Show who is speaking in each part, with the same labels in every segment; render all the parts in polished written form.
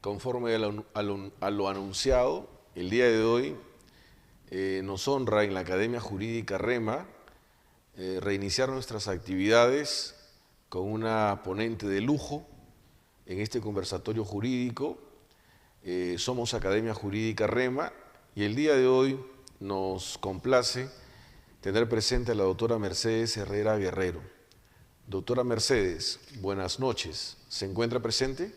Speaker 1: conforme a lo anunciado, el día de hoy nos honra en la Academia Jurídica REMA reiniciar nuestras actividades con una ponente de lujo en este conversatorio jurídico. Somos Academia Jurídica REMA y el día de hoy nos complace tener presente a la doctora Mercedes Herrera Guerrero. Doctora Mercedes, buenas noches. ¿Se encuentra presente?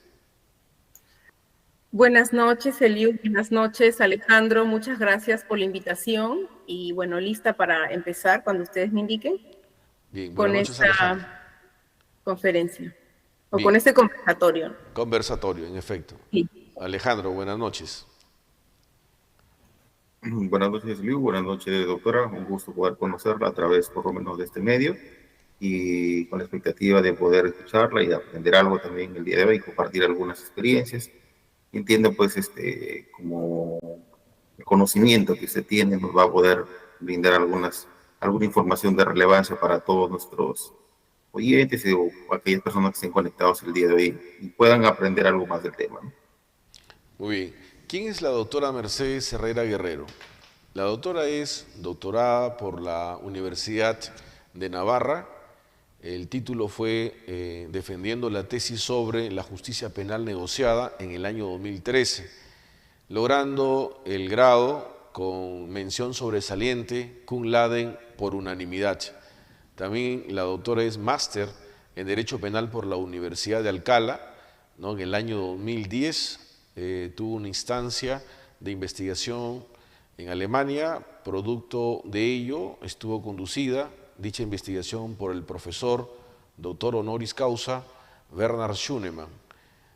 Speaker 2: Buenas noches, Eliu. Buenas noches, Alejandro. Muchas gracias por la invitación y bueno, lista para empezar cuando ustedes me indiquen
Speaker 1: Bien, buenas
Speaker 2: con
Speaker 1: noches, Alejandro.
Speaker 2: esta conferencia o con
Speaker 1: Bien,
Speaker 2: este conversatorio.
Speaker 1: conversatorio, en efecto.
Speaker 2: Sí.
Speaker 1: Alejandro, buenas noches.
Speaker 3: Buenas noches, Liu. Buenas noches, doctora. Un gusto poder conocerla a través, por lo menos, de este medio y con la expectativa de poder escucharla y de aprender algo también el día de hoy y compartir algunas experiencias. Entiendo, pues, como el conocimiento que usted tiene nos va a poder brindar alguna información de relevancia para todos nuestros oyentes o aquellas personas que estén conectados el día de hoy y puedan aprender algo más del tema, ¿no?
Speaker 1: Muy bien. ¿Quién es la doctora Mercedes Herrera Guerrero? La doctora es doctorada por la Universidad de Navarra. El título fue defendiendo la tesis sobre la justicia penal negociada en el año 2013, logrando el grado con mención sobresaliente cum laude por unanimidad. También la doctora es máster en Derecho Penal por la Universidad de Alcalá, ¿no? En el año 2010 tuvo una instancia de investigación en Alemania. Producto de ello estuvo conducida dicha investigación por el profesor doctor honoris causa Bernhard Schunemann.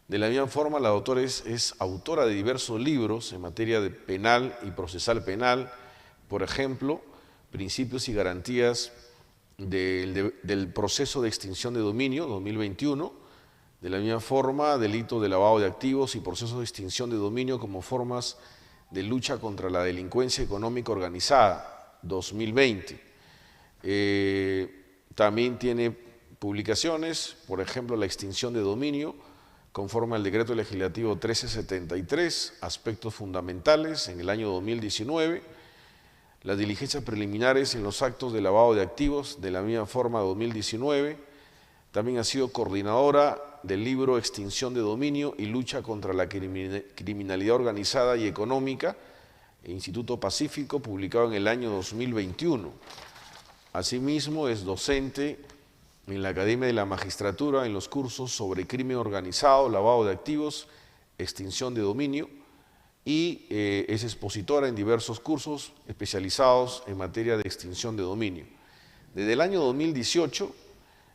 Speaker 1: De la misma forma, la doctora es autora de diversos libros en materia de penal y procesal penal, por ejemplo, Principios y Garantías del Proceso de Extinción de Dominio 2021, de la misma forma, Delito de lavado de activos y procesos de extinción de dominio como formas de lucha contra la delincuencia económica organizada 2020. También tiene publicaciones, por ejemplo, la extinción de dominio, conforme al decreto legislativo 1373, aspectos fundamentales en el año 2019, las diligencias preliminares en los actos de lavado de activos, de la misma forma 2019, también ha sido coordinadora del libro Extinción de dominio y lucha contra la criminalidad organizada y económica, Instituto Pacífico, publicado en el año 2021. Asimismo, es docente en la Academia de la Magistratura en los cursos sobre crimen organizado, lavado de activos, extinción de dominio y es expositora en diversos cursos especializados en materia de extinción de dominio. Desde el año 2018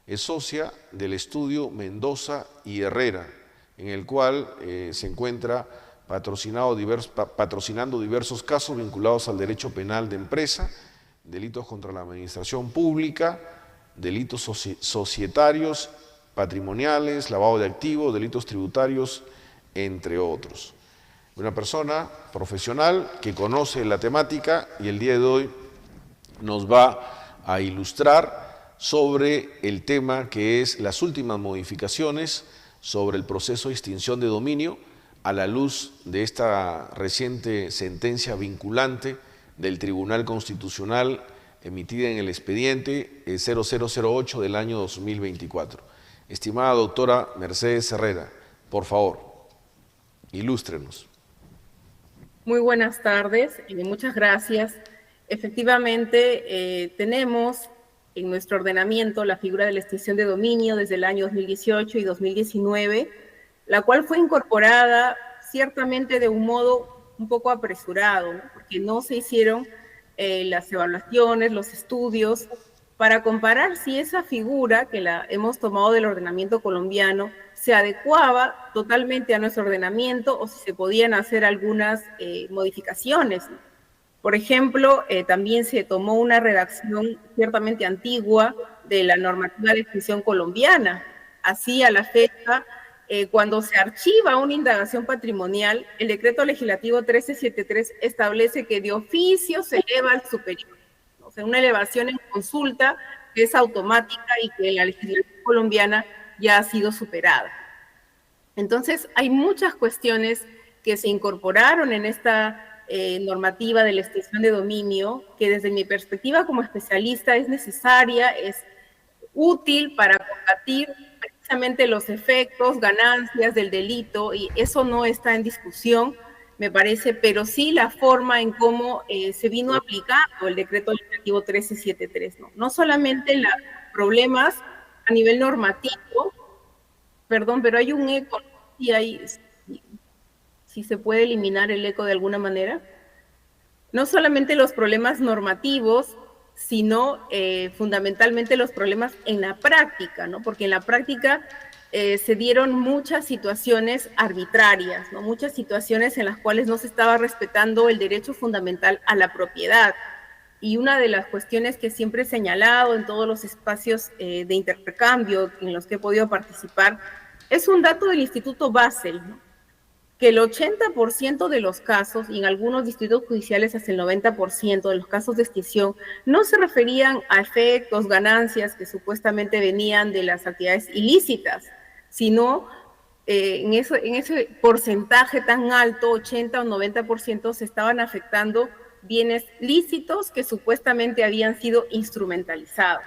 Speaker 1: es socia del estudio Mendoza y Herrera, en el cual se encuentra patrocinando diversos casos vinculados al derecho penal de empresa, delitos contra la administración pública, delitos societarios, patrimoniales, lavado de activos, delitos tributarios, entre otros. Una persona profesional que conoce la temática y el día de hoy nos va a ilustrar sobre el tema que es las últimas modificaciones sobre el proceso de extinción de dominio a la luz de esta reciente sentencia vinculante del Tribunal Constitucional emitida en el expediente 0008 del año 2024. Estimada doctora Mercedes Herrera, por favor, ilústrenos.
Speaker 2: Muy buenas tardes y muchas gracias. Efectivamente, tenemos en nuestro ordenamiento la figura de la extinción de dominio desde el año 2018 y 2019, la cual fue incorporada ciertamente de un modo un poco apresurado, ¿no? Porque no se hicieron las evaluaciones, los estudios, para comparar si esa figura que la hemos tomado del ordenamiento colombiano se adecuaba totalmente a nuestro ordenamiento o si se podían hacer algunas modificaciones. Por ejemplo, también se tomó una redacción ciertamente antigua de la normativa de extinción colombiana. Así, a la fecha, cuando se archiva una indagación patrimonial, el decreto legislativo 1373 establece que de oficio se eleva al superior. O sea, una elevación en consulta que es automática y que en la legislación colombiana ya ha sido superada. Entonces, hay muchas cuestiones que se incorporaron en esta normativa de la extinción de dominio, que desde mi perspectiva como especialista es necesaria, es útil para combatir precisamente los efectos, ganancias del delito, y eso no está en discusión, me parece, pero sí la forma en cómo se vino aplicando el decreto legislativo 1373, ¿no? No solamente los problemas a nivel normativo, perdón, pero hay un eco, y hay, si se puede eliminar el eco de alguna manera, no solamente los problemas normativos, sino fundamentalmente los problemas en la práctica, ¿no? Porque en la práctica se dieron muchas situaciones arbitrarias, ¿no? Muchas situaciones en las cuales no se estaba respetando el derecho fundamental a la propiedad. Y una de las cuestiones que siempre he señalado en todos los espacios de intercambio en los que he podido participar es un dato del Instituto Basel, ¿no? Que el 80% de los casos, y en algunos distritos judiciales hasta el 90% de los casos de extinción, no se referían a efectos, ganancias que supuestamente venían de las actividades ilícitas, sino en ese porcentaje tan alto, 80 o 90%, se estaban afectando bienes lícitos que supuestamente habían sido instrumentalizados.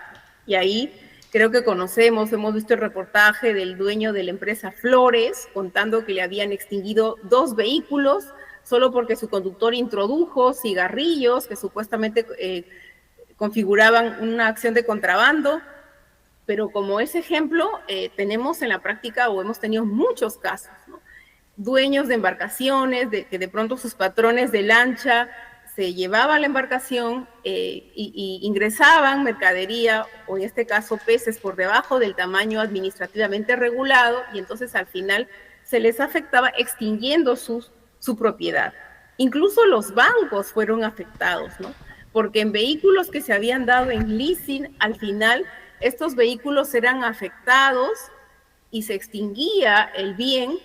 Speaker 2: Y ahí creo que hemos visto el reportaje del dueño de la empresa Flores, contando que le habían extinguido 2 vehículos solo porque su conductor introdujo cigarrillos que supuestamente configuraban una acción de contrabando. Pero como ese ejemplo, tenemos en la práctica, o hemos tenido muchos casos, ¿no? Dueños de embarcaciones, que de pronto sus patrones de lancha se llevaban la embarcación y ingresaban mercadería, o en este caso peces, por debajo del tamaño administrativamente regulado, y entonces al final se les afectaba extinguiendo su propiedad. Incluso los bancos fueron afectados, ¿no? Porque en vehículos que se habían dado en leasing, al final estos vehículos eran afectados y se extinguía el bien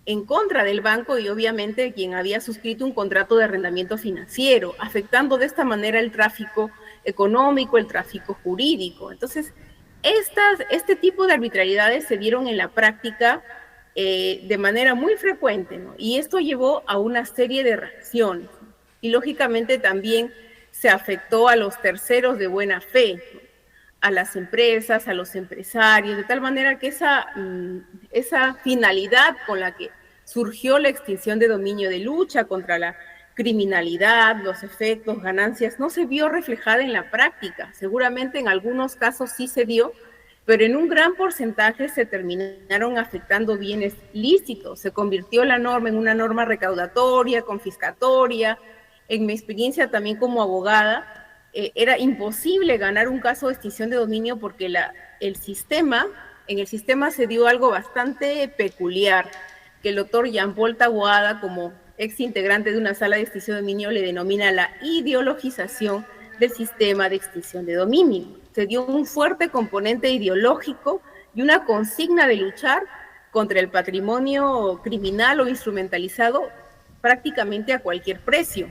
Speaker 2: en contra del banco y obviamente quien había suscrito un contrato de arrendamiento financiero, afectando de esta manera el tráfico económico, el tráfico jurídico. Entonces, este tipo de arbitrariedades se dieron en la práctica de manera muy frecuente, ¿no? Y esto llevó a una serie de reacciones. Y lógicamente también se afectó a los terceros de buena fe, ¿no? A las empresas, a los empresarios, de tal manera que esa finalidad con la que surgió la extinción de dominio de lucha contra la criminalidad, los efectos, ganancias, no se vio reflejada en la práctica. Seguramente en algunos casos sí se dio, pero en un gran porcentaje se terminaron afectando bienes lícitos. Se convirtió la norma en una norma recaudatoria, confiscatoria. En mi experiencia también como abogada, era imposible ganar un caso de extinción de dominio porque en el sistema se dio algo bastante peculiar, que el doctor Jean-Paul Taboada, como ex integrante de una sala de extinción de dominio, le denomina la ideologización del sistema de extinción de dominio. Se dio un fuerte componente ideológico y una consigna de luchar contra el patrimonio criminal o instrumentalizado prácticamente a cualquier precio.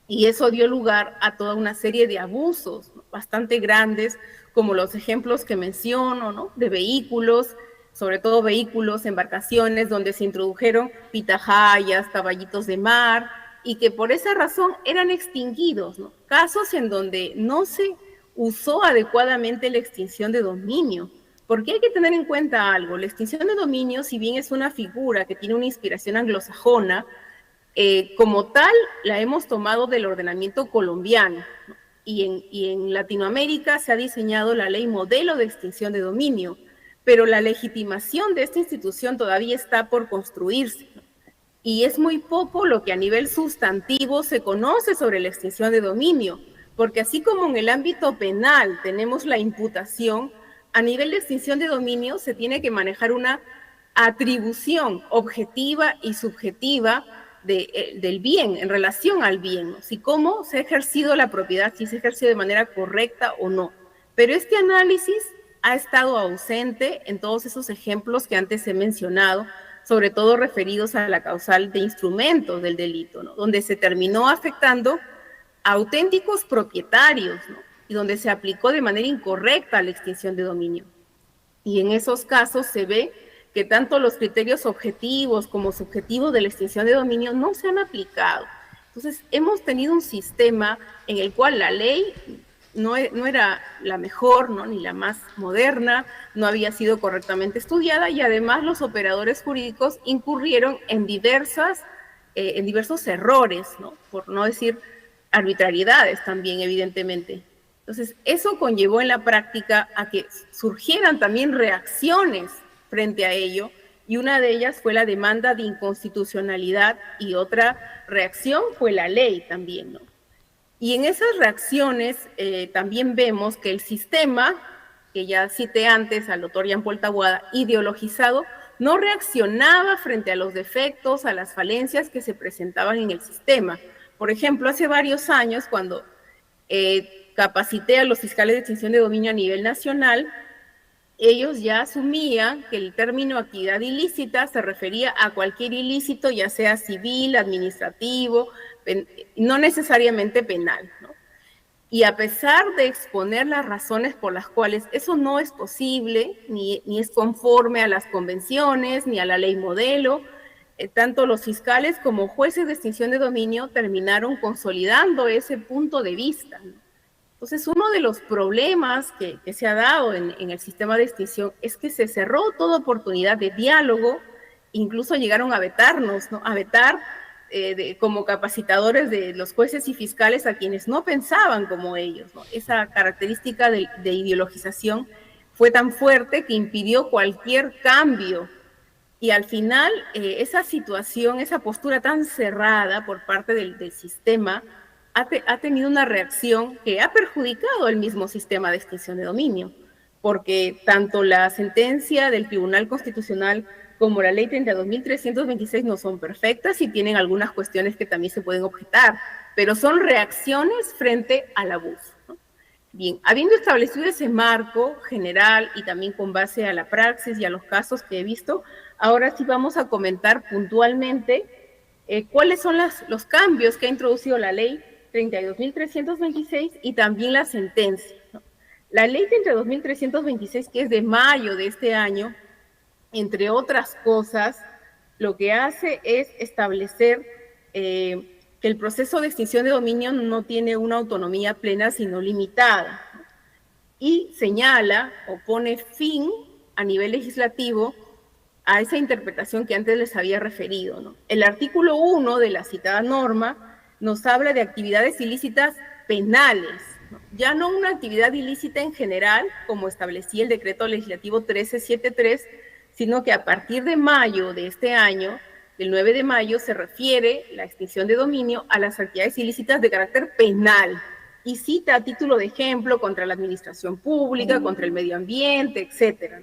Speaker 2: Y eso dio lugar a toda una serie de abusos, ¿no? Bastante grandes, como los ejemplos que menciono, ¿no? De vehículos, sobre todo vehículos, embarcaciones, donde se introdujeron pitahayas, caballitos de mar, y que por esa razón eran extinguidos, ¿no? Casos en donde no se usó adecuadamente la extinción de dominio, porque hay que tener en cuenta algo. La extinción de dominio, si bien es una figura que tiene una inspiración anglosajona, como tal la hemos tomado del ordenamiento colombiano, ¿no? Y en Latinoamérica se ha diseñado la ley modelo de extinción de dominio, pero la legitimación de esta institución todavía está por construirse, ¿no? Y es muy poco lo que a nivel sustantivo se conoce sobre la extinción de dominio, porque así como en el ámbito penal tenemos la imputación, a nivel de extinción de dominio se tiene que manejar una atribución objetiva y subjetiva del bien, en relación al bien, ¿no? Si cómo se ha ejercido la propiedad, si se ha ejercido de manera correcta o no. Pero este análisis ha estado ausente en todos esos ejemplos que antes he mencionado, sobre todo referidos a la causal de instrumentos del delito, ¿no? Donde se terminó afectando a auténticos propietarios, ¿no? Y donde se aplicó de manera incorrecta la extinción de dominio. Y en esos casos se ve que tanto los criterios objetivos como subjetivos de la extinción de dominio no se han aplicado. Entonces, hemos tenido un sistema en el cual la ley no era la mejor, ¿no?, ni la más moderna, no había sido correctamente estudiada, y además los operadores jurídicos incurrieron en diversos errores, ¿no?, por no decir arbitrariedades también, evidentemente. Entonces, eso conllevó en la práctica a que surgieran también reacciones frente a ello, y una de ellas fue la demanda de inconstitucionalidad, y otra reacción fue la ley también, ¿no? Y en esas reacciones también vemos que el sistema, que ya cité antes al doctor Jean-Paul Taboada, ideologizado, no reaccionaba frente a los defectos, a las falencias que se presentaban en el sistema. Por ejemplo, hace varios años, cuando capacité a los fiscales de extinción de dominio a nivel nacional, ellos ya asumían que el término actividad ilícita se refería a cualquier ilícito, ya sea civil, administrativo, no necesariamente penal, ¿no? Y a pesar de exponer las razones por las cuales eso no es posible, ni es conforme a las convenciones, ni a la ley modelo, tanto los fiscales como jueces de extinción de dominio terminaron consolidando ese punto de vista, ¿no? Entonces, uno de los problemas que se ha dado en el sistema de extinción es que se cerró toda oportunidad de diálogo, incluso llegaron a vetarnos, ¿no?, a vetar como capacitadores de los jueces y fiscales a quienes no pensaban como ellos, ¿no? Esa característica de ideologización fue tan fuerte que impidió cualquier cambio, y al final esa situación, esa postura tan cerrada por parte del sistema ha tenido una reacción que ha perjudicado el mismo sistema de extinción de dominio, porque tanto la sentencia del Tribunal Constitucional como la ley 32.326 no son perfectas y tienen algunas cuestiones que también se pueden objetar, pero son reacciones frente al abuso, ¿no? Bien, habiendo establecido ese marco general y también con base a la praxis y a los casos que he visto, ahora sí vamos a comentar puntualmente cuáles son los cambios que ha introducido la ley 32.326 y también la sentencia, ¿no? La ley 32.326, que es de mayo de este año, entre otras cosas, lo que hace es establecer que el proceso de extinción de dominio no tiene una autonomía plena, sino limitada, ¿no? Y señala o pone fin a nivel legislativo a esa interpretación que antes les había referido, ¿no? El artículo 1 de la citada norma nos habla de actividades ilícitas penales, ¿no? Ya no una actividad ilícita en general, como establecía el decreto legislativo 1373, sino que a partir de mayo de este año, del 9 de mayo, se refiere la extinción de dominio a las actividades ilícitas de carácter penal, y cita a título de ejemplo contra la administración pública, contra el medio ambiente, etcétera.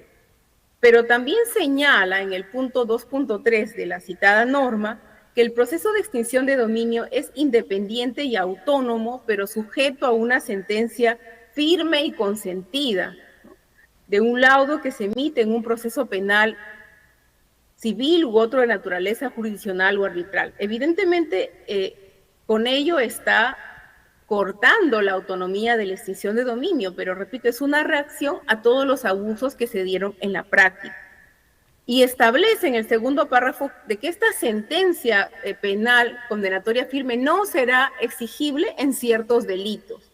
Speaker 2: Pero también señala en el punto 2.3 de la citada norma que el proceso de extinción de dominio es independiente y autónomo, pero sujeto a una sentencia firme y consentida, ¿no?, de un laudo que se emite en un proceso penal, civil u otro de naturaleza jurisdiccional o arbitral. Evidentemente, con ello está cortando la autonomía de la extinción de dominio, pero repito, es una reacción a todos los abusos que se dieron en la práctica. Y establece en el segundo párrafo de que esta sentencia penal condenatoria firme no será exigible en ciertos delitos.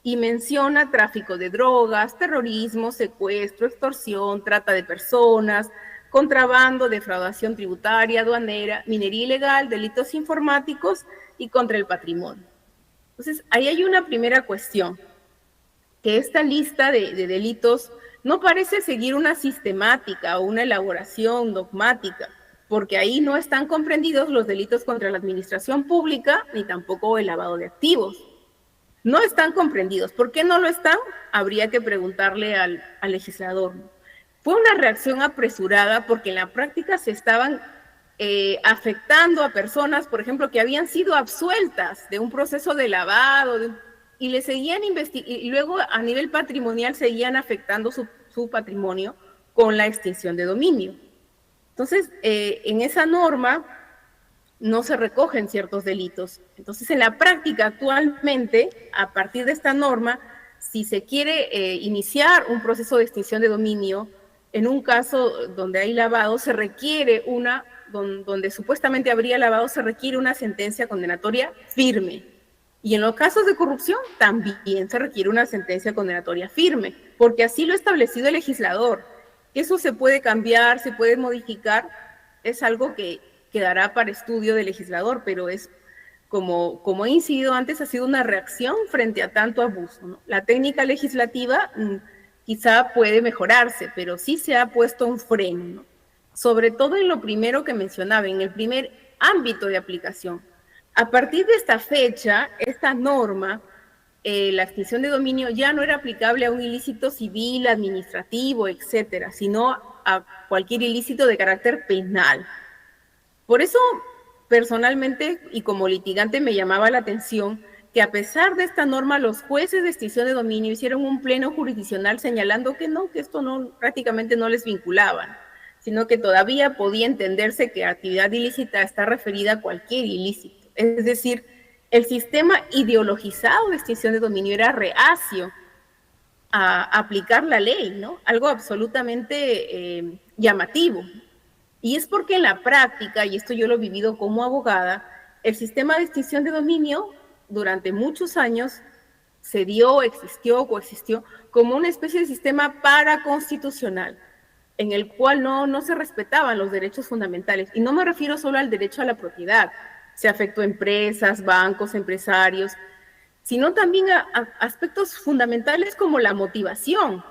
Speaker 2: Y menciona tráfico de drogas, terrorismo, secuestro, extorsión, trata de personas, contrabando, defraudación tributaria, aduanera, minería ilegal, delitos informáticos y contra el patrimonio. Entonces, ahí hay una primera cuestión, que esta lista de delitos no parece seguir una sistemática o una elaboración dogmática, porque ahí no están comprendidos los delitos contra la administración pública, ni tampoco el lavado de activos. No están comprendidos. ¿Por qué no lo están? Habría que preguntarle al legislador. Fue una reacción apresurada porque en la práctica se estaban afectando a personas, por ejemplo, que habían sido absueltas de un proceso de lavado, y le seguían investigando, y luego a nivel patrimonial seguían afectando su patrimonio con la extinción de dominio. Entonces, en esa norma no se recogen ciertos delitos. Entonces, en la práctica actualmente, a partir de esta norma, si se quiere iniciar un proceso de extinción de dominio, en un caso donde hay lavado, se requiere donde supuestamente habría lavado, se requiere una sentencia condenatoria firme. Y en los casos de corrupción también se requiere una sentencia condenatoria firme, porque así lo ha establecido el legislador. Eso se puede cambiar, se puede modificar, es algo que quedará para estudio del legislador, pero es como he incidido antes, ha sido una reacción frente a tanto abuso, ¿no? La técnica legislativa quizá puede mejorarse, pero sí se ha puesto un freno, ¿no? Sobre todo en lo primero que mencionaba, en el primer ámbito de aplicación. A partir de esta fecha, esta norma, la extinción de dominio ya no era aplicable a un ilícito civil, administrativo, etcétera, sino a cualquier ilícito de carácter penal. Por eso, personalmente y como litigante, me llamaba la atención que a pesar de esta norma, los jueces de extinción de dominio hicieron un pleno jurisdiccional señalando que no, que esto no, prácticamente no les vinculaban, sino que todavía podía entenderse que actividad ilícita está referida a cualquier ilícito. Es decir, el sistema ideologizado de extinción de dominio era reacio a aplicar la ley, ¿no? Algo absolutamente llamativo. Y es porque en la práctica, y esto yo lo he vivido como abogada, el sistema de extinción de dominio durante muchos años se dio, existió, coexistió como una especie de sistema paraconstitucional, en el cual no se respetaban los derechos fundamentales. Y no me refiero solo al derecho a la propiedad, se afectó a empresas, bancos, empresarios, sino también a aspectos fundamentales como la motivación.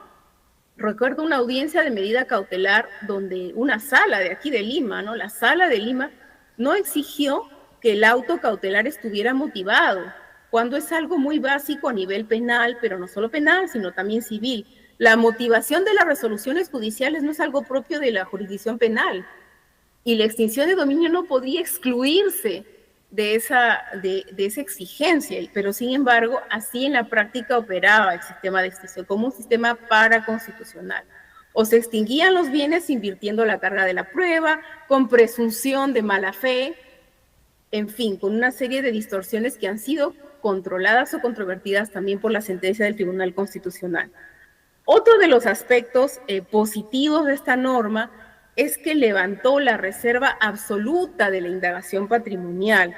Speaker 2: Recuerdo una audiencia de medida cautelar donde una sala de aquí de Lima, ¿no? La sala de Lima no exigió que el auto cautelar estuviera motivado, cuando es algo muy básico a nivel penal, pero no solo penal, sino también civil. La motivación de las resoluciones judiciales no es algo propio de la jurisdicción penal, y la extinción de dominio no podría excluirse de esa exigencia, pero sin embargo, así en la práctica operaba el sistema de extinción, como un sistema paraconstitucional. O se extinguían los bienes invirtiendo la carga de la prueba, con presunción de mala fe, en fin, con una serie de distorsiones que han sido controladas o controvertidas también por la sentencia del Tribunal Constitucional. Otro de los aspectos positivos de esta norma es que levantó la reserva absoluta de la indagación patrimonial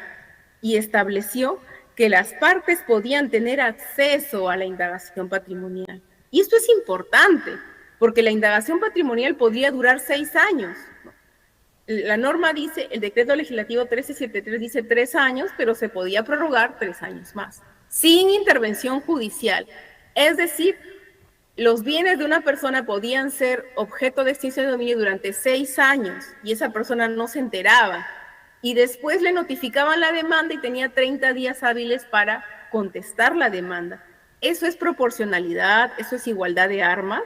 Speaker 2: y estableció que las partes podían tener acceso a la indagación patrimonial. Y esto es importante, porque la indagación patrimonial podría durar 6 años. La norma dice, el decreto legislativo 1373 dice 3 años, pero se podía prorrogar 3 años más, sin intervención judicial. Es decir, los bienes de una persona podían ser objeto de extinción de dominio durante 6 años y esa persona no se enteraba. Y después le notificaban la demanda y tenía 30 días hábiles para contestar la demanda. ¿Eso es proporcionalidad? ¿Eso es igualdad de armas?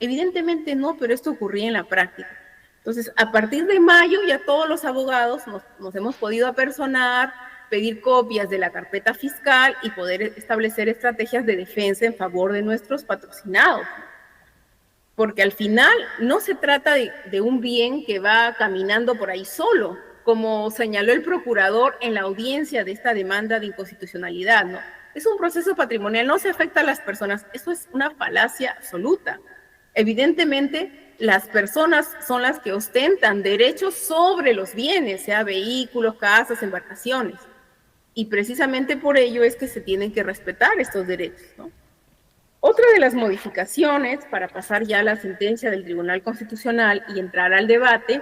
Speaker 2: Evidentemente no, pero esto ocurría en la práctica. Entonces, a partir de mayo ya todos los abogados nos hemos podido apersonar, pedir copias de la carpeta fiscal y poder establecer estrategias de defensa en favor de nuestros patrocinados. Porque al final no se trata de un bien que va caminando por ahí solo, como señaló el procurador en la audiencia de esta demanda de inconstitucionalidad, ¿no? Es un proceso patrimonial, no se afecta a las personas. Eso es una falacia absoluta. Evidentemente, las personas son las que ostentan derechos sobre los bienes, sea vehículos, casas, embarcaciones. Y precisamente por ello es que se tienen que respetar estos derechos, ¿no? Otra de las modificaciones, para pasar ya a la sentencia del Tribunal Constitucional y entrar al debate,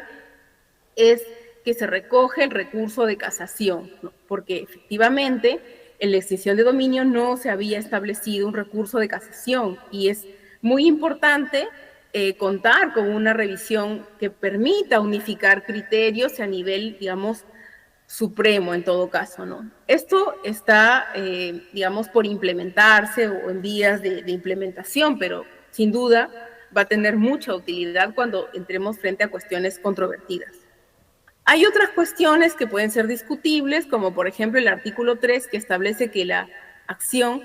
Speaker 2: es que se recoge el recurso de casación, ¿no? Porque efectivamente en la extinción de dominio no se había establecido un recurso de casación y es muy importante contar con una revisión que permita unificar criterios a nivel, digamos, supremo en todo caso, ¿no? Esto está, digamos, por implementarse o en vías de implementación, pero sin duda va a tener mucha utilidad cuando entremos frente a cuestiones controvertidas. Hay otras cuestiones que pueden ser discutibles, como por ejemplo el artículo 3, que establece que la acción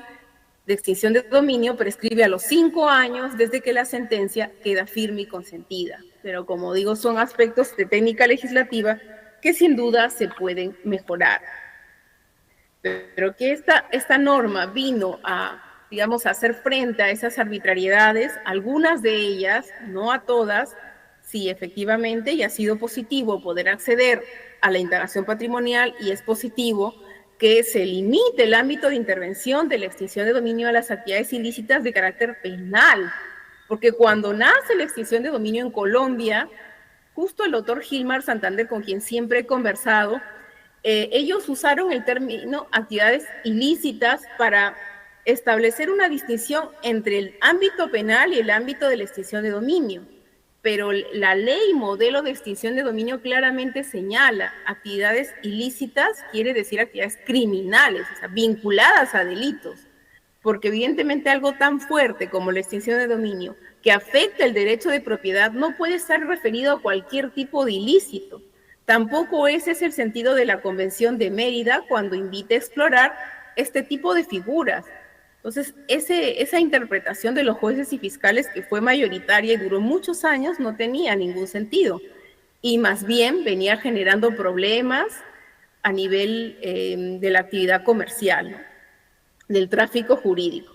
Speaker 2: de extinción de dominio prescribe a los 5 años desde que la sentencia queda firme y consentida. Pero como digo, son aspectos de técnica legislativa que sin duda se pueden mejorar. Pero que esta norma vino a digamos, hacer frente a esas arbitrariedades, algunas de ellas, no a todas, sí, efectivamente, y ha sido positivo poder acceder a la indagación patrimonial, y es positivo que se limite el ámbito de intervención de la extinción de dominio a las actividades ilícitas de carácter penal, porque cuando nace la extinción de dominio en Colombia, justo el doctor Gilmar Santander, con quien siempre he conversado, ellos usaron el término actividades ilícitas para establecer una distinción entre el ámbito penal y el ámbito de la extinción de dominio. Pero la ley modelo de extinción de dominio claramente señala actividades ilícitas, quiere decir actividades criminales, o sea, vinculadas a delitos. Porque evidentemente algo tan fuerte como la extinción de dominio, que afecta el derecho de propiedad, no puede estar referido a cualquier tipo de ilícito. Tampoco ese es el sentido de la Convención de Mérida cuando invita a explorar este tipo de figuras. Entonces, esa interpretación de los jueces y fiscales, que fue mayoritaria y duró muchos años, no tenía ningún sentido. Y más bien venía generando problemas a nivel de la actividad comercial, ¿no? Del tráfico jurídico.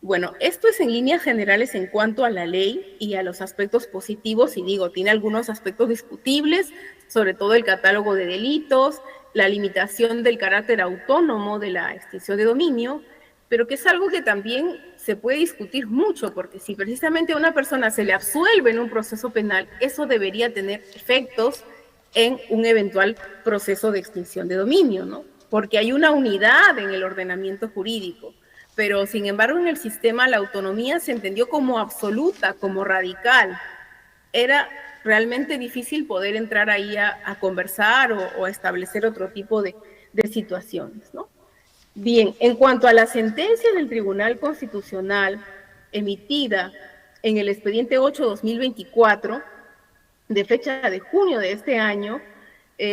Speaker 2: Bueno, esto es en líneas generales en cuanto a la ley y a los aspectos positivos, y digo, tiene algunos aspectos discutibles, sobre todo el catálogo de delitos, la limitación del carácter autónomo de la extinción de dominio, pero que es algo que también se puede discutir mucho, porque si precisamente a una persona se le absuelve en un proceso penal, eso debería tener efectos en un eventual proceso de extinción de dominio, ¿no? Porque hay una unidad en el ordenamiento jurídico, pero sin embargo en el sistema la autonomía se entendió como absoluta, como radical. Era realmente difícil poder entrar ahí a conversar o a establecer otro tipo de situaciones, ¿no? Bien, en cuanto a la sentencia del Tribunal Constitucional emitida en el expediente 8/2024, de fecha de junio de este año,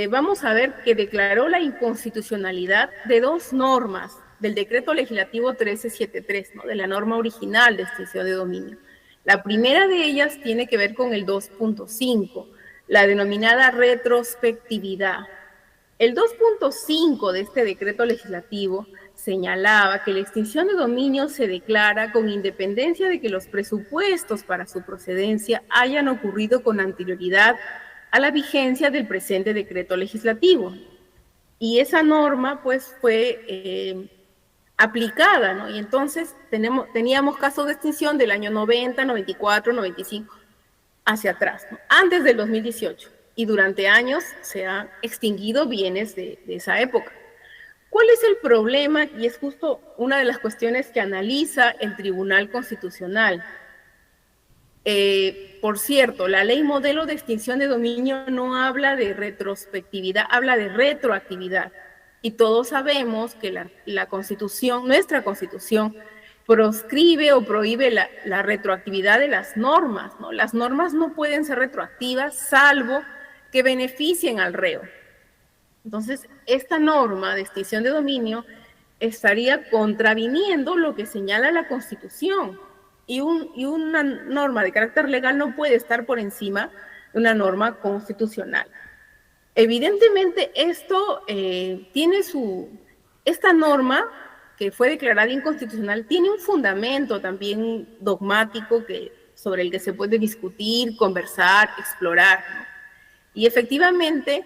Speaker 2: vamos a ver que declaró la inconstitucionalidad de dos normas del decreto legislativo 1373, ¿no? De la norma original de extinción de dominio. La primera de ellas tiene que ver con el 2.5, la denominada retrospectividad. El 2.5 de este decreto legislativo señalaba que la extinción de dominio se declara con independencia de que los presupuestos para su procedencia hayan ocurrido con anterioridad a la vigencia del presente decreto legislativo. Y esa norma, pues, fue aplicada, ¿no? Y entonces teníamos casos de extinción del año 90, 94, 95, hacia atrás, ¿no? Antes del 2018. Y durante años se han extinguido bienes de esa época. ¿Cuál es el problema? Y es justo una de las cuestiones que analiza el Tribunal Constitucional. Por cierto, la ley modelo de extinción de dominio no habla de retrospectividad, habla de retroactividad. Y todos sabemos que la Constitución, nuestra Constitución, proscribe o prohíbe la retroactividad de las normas, ¿no? Las normas no pueden ser retroactivas salvo que beneficien al reo. Entonces, esta norma de extinción de dominio estaría contraviniendo lo que señala la Constitución. Y una norma de carácter legal no puede estar por encima de una norma constitucional. Evidentemente, esto esta norma, que fue declarada inconstitucional, tiene un fundamento también dogmático sobre el que se puede discutir, conversar, explorar, ¿no? Y efectivamente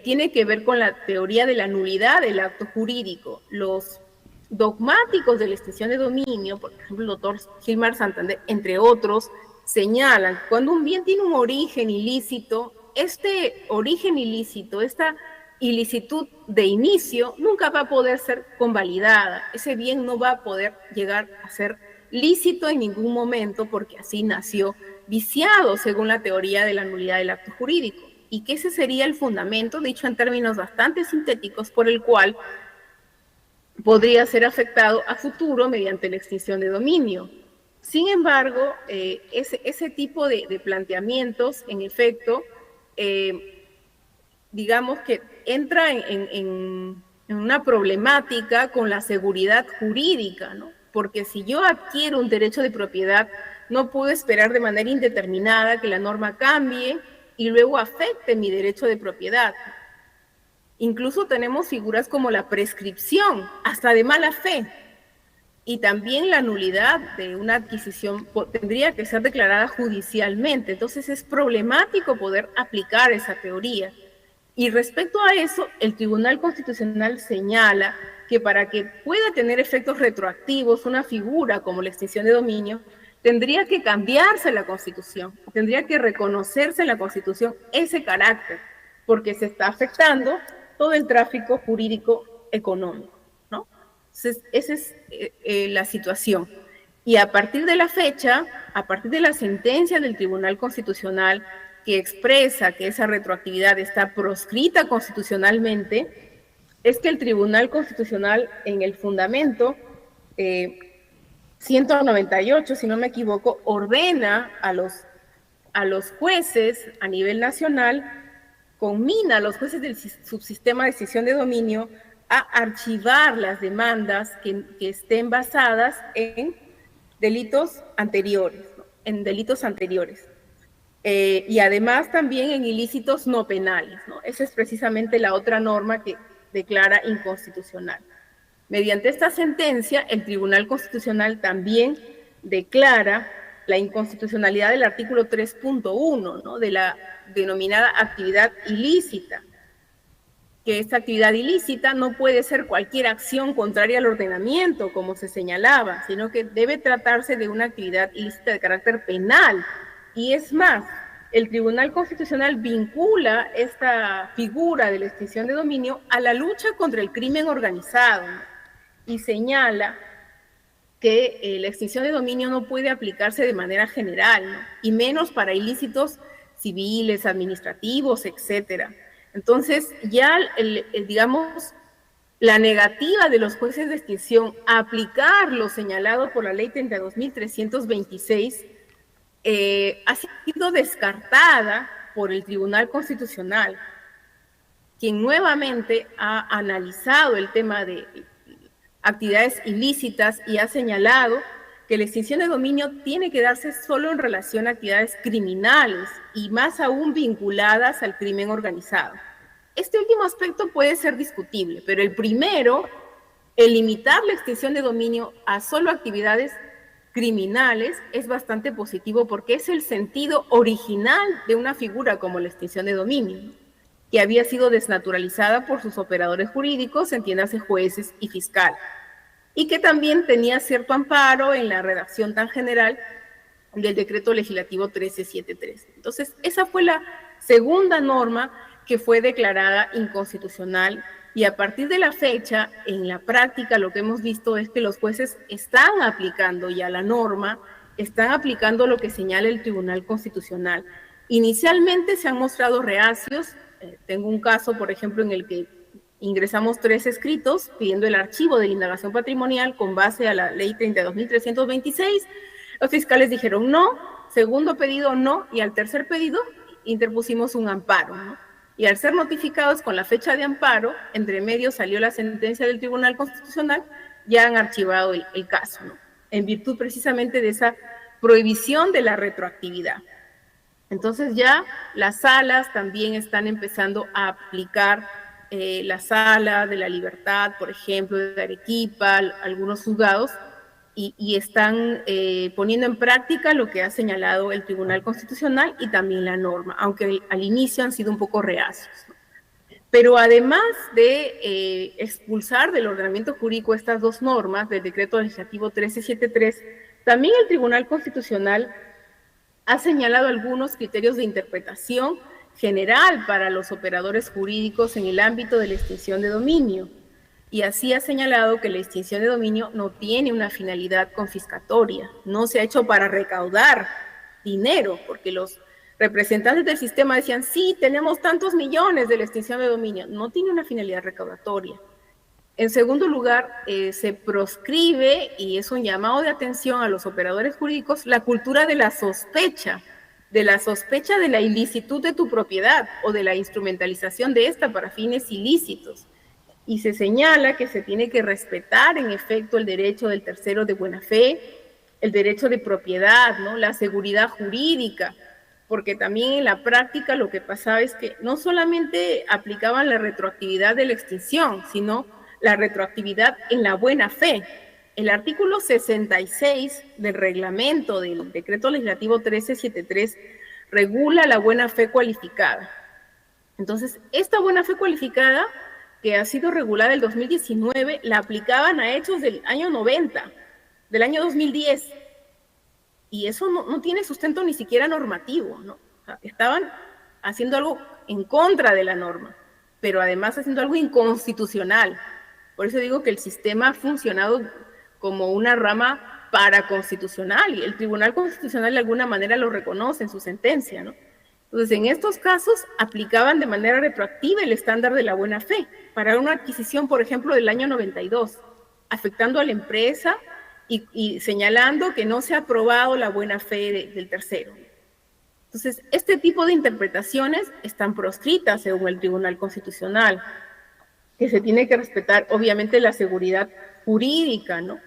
Speaker 2: tiene que ver con la teoría de la nulidad del acto jurídico. Los dogmáticos de la extinción de dominio, por ejemplo, el doctor Gilmar Santander, entre otros, señalan que cuando un bien tiene un origen ilícito, este origen ilícito, esta ilicitud de inicio, nunca va a poder ser convalidada. Ese bien no va a poder llegar a ser lícito en ningún momento porque así nació viciado según la teoría de la nulidad del acto jurídico. Y que ese sería el fundamento, dicho en términos bastante sintéticos, por el cual podría ser afectado a futuro mediante la extinción de dominio. Sin embargo, ese tipo de planteamientos, en efecto, digamos que entra en una problemática con la seguridad jurídica, ¿no? Porque si yo adquiero un derecho de propiedad, no puedo esperar de manera indeterminada que la norma cambie y luego afecte mi derecho de propiedad. Incluso tenemos figuras como la prescripción, hasta de mala fe. y también la nulidad de una adquisición tendría que ser declarada judicialmente. Entonces es problemático poder aplicar esa teoría. Y respecto a eso, el Tribunal Constitucional señala que para que pueda tener efectos retroactivos una figura como la extinción de dominio, tendría que cambiarse la Constitución, tendría que reconocerse en la Constitución ese carácter, porque se está afectando todo el tráfico jurídico económico, ¿no? Entonces, esa es la situación. Y a partir de la fecha, a partir de la sentencia del Tribunal Constitucional que expresa que esa retroactividad está proscrita constitucionalmente, es que el Tribunal Constitucional en el fundamento 198, si no me equivoco, ordena a los jueces a nivel nacional, conmina a los jueces del subsistema de extinción de dominio a archivar las demandas que estén basadas en delitos anteriores, ¿no? En delitos anteriores. Y además también en ilícitos no penales, ¿no? Esa es precisamente la otra norma que declara inconstitucional. Mediante esta sentencia, el Tribunal Constitucional también declara la inconstitucionalidad del artículo 3.1, ¿no? De la denominada actividad ilícita, que esta actividad ilícita no puede ser cualquier acción contraria al ordenamiento, como se señalaba, sino que debe tratarse de una actividad ilícita de carácter penal. Y es más, el Tribunal Constitucional vincula esta figura de la extinción de dominio a la lucha contra el crimen organizado, ¿no? Y señala que la extinción de dominio no puede aplicarse de manera general, ¿no? Y menos para ilícitos civiles, administrativos, etcétera. Entonces, ya, digamos, la negativa de los jueces de extinción a aplicar lo señalado por la Ley 32.326 ha sido descartada por el Tribunal Constitucional, quien nuevamente ha analizado el tema de actividades ilícitas y ha señalado que la extinción de dominio tiene que darse solo en relación a actividades criminales y más aún vinculadas al crimen organizado. Este último aspecto puede ser discutible, pero el primero, el limitar la extinción de dominio a solo actividades criminales, es bastante positivo porque es el sentido original de una figura como la extinción de dominio, que había sido desnaturalizada por sus operadores jurídicos, entiéndase jueces y fiscales, y que también tenía cierto amparo en la redacción tan general del decreto legislativo 1373. Entonces, esa fue la segunda norma que fue declarada inconstitucional, y a partir de la fecha, en la práctica, lo que hemos visto es que los jueces están aplicando ya la norma, están aplicando lo que señala el Tribunal Constitucional. Inicialmente se han mostrado reacios. Tengo un caso, por ejemplo, en el que ingresamos 3 escritos pidiendo el archivo de la indagación patrimonial con base a la Ley 32.326. Los fiscales dijeron no, segundo pedido no, y al tercer pedido interpusimos un amparo, ¿no? Y al ser notificados con la fecha de amparo, entre medio salió la sentencia del Tribunal Constitucional, ya han archivado el caso, ¿no? En virtud precisamente de esa prohibición de la retroactividad. Entonces ya las salas también están empezando a aplicar la Sala de la Libertad, por ejemplo, de Arequipa, algunos juzgados, y están poniendo en práctica lo que ha señalado el Tribunal Constitucional y también la norma, aunque al inicio han sido un poco reacios, ¿no? Pero además de expulsar del ordenamiento jurídico estas dos normas del decreto legislativo 1373, también el Tribunal Constitucional ha señalado algunos criterios de interpretación general para los operadores jurídicos en el ámbito de la extinción de dominio. Y así ha señalado que la extinción de dominio no tiene una finalidad confiscatoria, no se ha hecho para recaudar dinero, porque los representantes del sistema decían, sí, tenemos tantos millones de la extinción de dominio, no tiene una finalidad recaudatoria. En segundo lugar, se proscribe, y es un llamado de atención a los operadores jurídicos, la cultura de la sospecha de la ilicitud de tu propiedad o de la instrumentalización de esta para fines ilícitos. Y se señala que se tiene que respetar en efecto el derecho del tercero de buena fe, el derecho de propiedad, ¿no? La seguridad jurídica, porque también en la práctica lo que pasaba es que no solamente aplicaban la retroactividad de la extinción, sino la retroactividad en la buena fe. el artículo 66 del reglamento del decreto legislativo 1373 regula la buena fe cualificada. Entonces, esta buena fe cualificada, que ha sido regulada en el 2019, la aplicaban a hechos del año 90, del año 2010, y eso no tiene sustento ni siquiera normativo, ¿no? O sea, estaban haciendo algo en contra de la norma, pero además haciendo algo inconstitucional. Por eso digo que el sistema ha funcionado como una rama paraconstitucional, y el Tribunal Constitucional de alguna manera lo reconoce en su sentencia, ¿no? Entonces, en estos casos aplicaban de manera retroactiva el estándar de la buena fe para una adquisición, por ejemplo, del año 92, afectando a la empresa y señalando que no se ha aprobado la buena fe del tercero. Entonces, este tipo de interpretaciones están proscritas según el Tribunal Constitucional, que se tiene que respetar, obviamente, la seguridad jurídica, ¿no?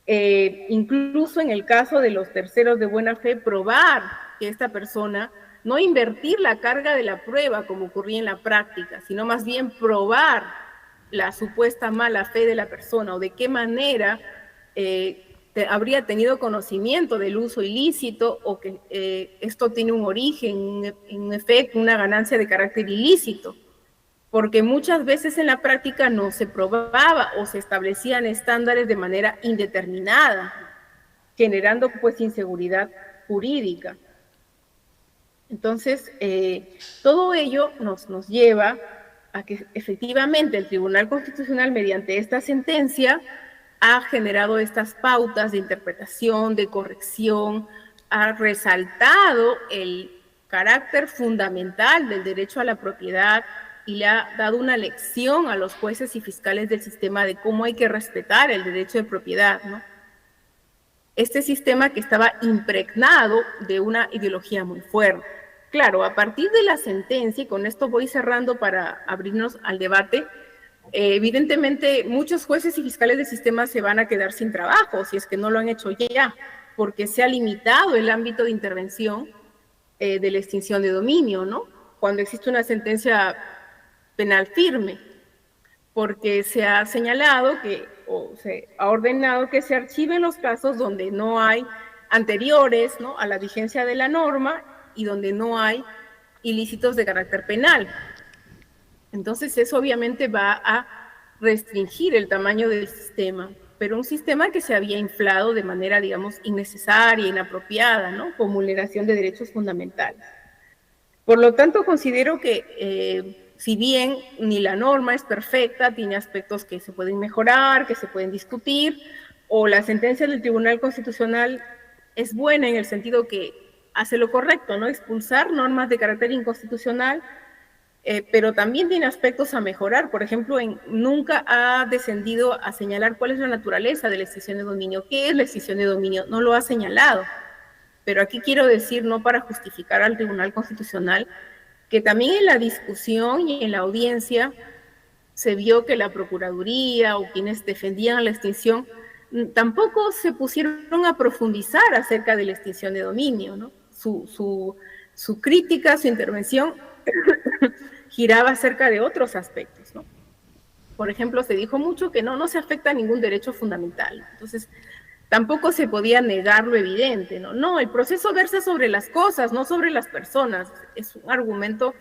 Speaker 2: Incluso en el caso de los terceros de buena fe, probar que esta persona, no invertir la carga de la prueba como ocurría en la práctica, sino más bien probar la supuesta mala fe de la persona o de qué manera habría tenido conocimiento del uso ilícito o que esto tiene un origen, un efecto, una ganancia de carácter ilícito. Porque muchas veces en la práctica no se probaba o se establecían estándares de manera indeterminada, generando pues inseguridad jurídica. Entonces, todo ello nos lleva a que efectivamente el Tribunal Constitucional, mediante esta sentencia, ha generado estas pautas de interpretación, de corrección, ha resaltado el carácter fundamental del derecho a la propiedad y le ha dado una lección a los jueces y fiscales del sistema de cómo hay que respetar el derecho de propiedad, ¿no? Este sistema que estaba impregnado de una ideología muy fuerte. Claro, a partir de la sentencia, y con esto voy cerrando para abrirnos al debate, evidentemente muchos jueces y fiscales del sistema se van a quedar sin trabajo, si es que no lo han hecho ya, porque se ha limitado el ámbito de intervención de la extinción de dominio, ¿no? Cuando existe una sentencia penal firme, porque se ha señalado que, o se ha ordenado que se archiven los casos donde no hay anteriores, ¿no?, a la vigencia de la norma y donde no hay ilícitos de carácter penal. Entonces eso obviamente va a restringir el tamaño del sistema, pero un sistema que se había inflado de manera, digamos, innecesaria, inapropiada, ¿no?, con vulneración de derechos fundamentales. Por lo tanto, considero que si bien ni la norma es perfecta, tiene aspectos que se pueden mejorar, que se pueden discutir, o la sentencia del Tribunal Constitucional es buena en el sentido que hace lo correcto, ¿no?, expulsar normas de carácter inconstitucional, pero también tiene aspectos a mejorar. Por ejemplo, nunca ha descendido a señalar cuál es la naturaleza de la extinción de dominio, qué es la extinción de dominio, no lo ha señalado. Pero aquí quiero decir, no para justificar al Tribunal Constitucional, que también en la discusión y en la audiencia se vio que la Procuraduría o quienes defendían la extinción tampoco se pusieron a profundizar acerca de la extinción de dominio, ¿no? Su crítica, su intervención giraba acerca de otros aspectos, ¿no? Por ejemplo, se dijo mucho que no se afecta a ningún derecho fundamental. Entonces, tampoco se podía negar lo evidente, ¿no? No, el proceso versa sobre las cosas, no sobre las personas. Es un argumento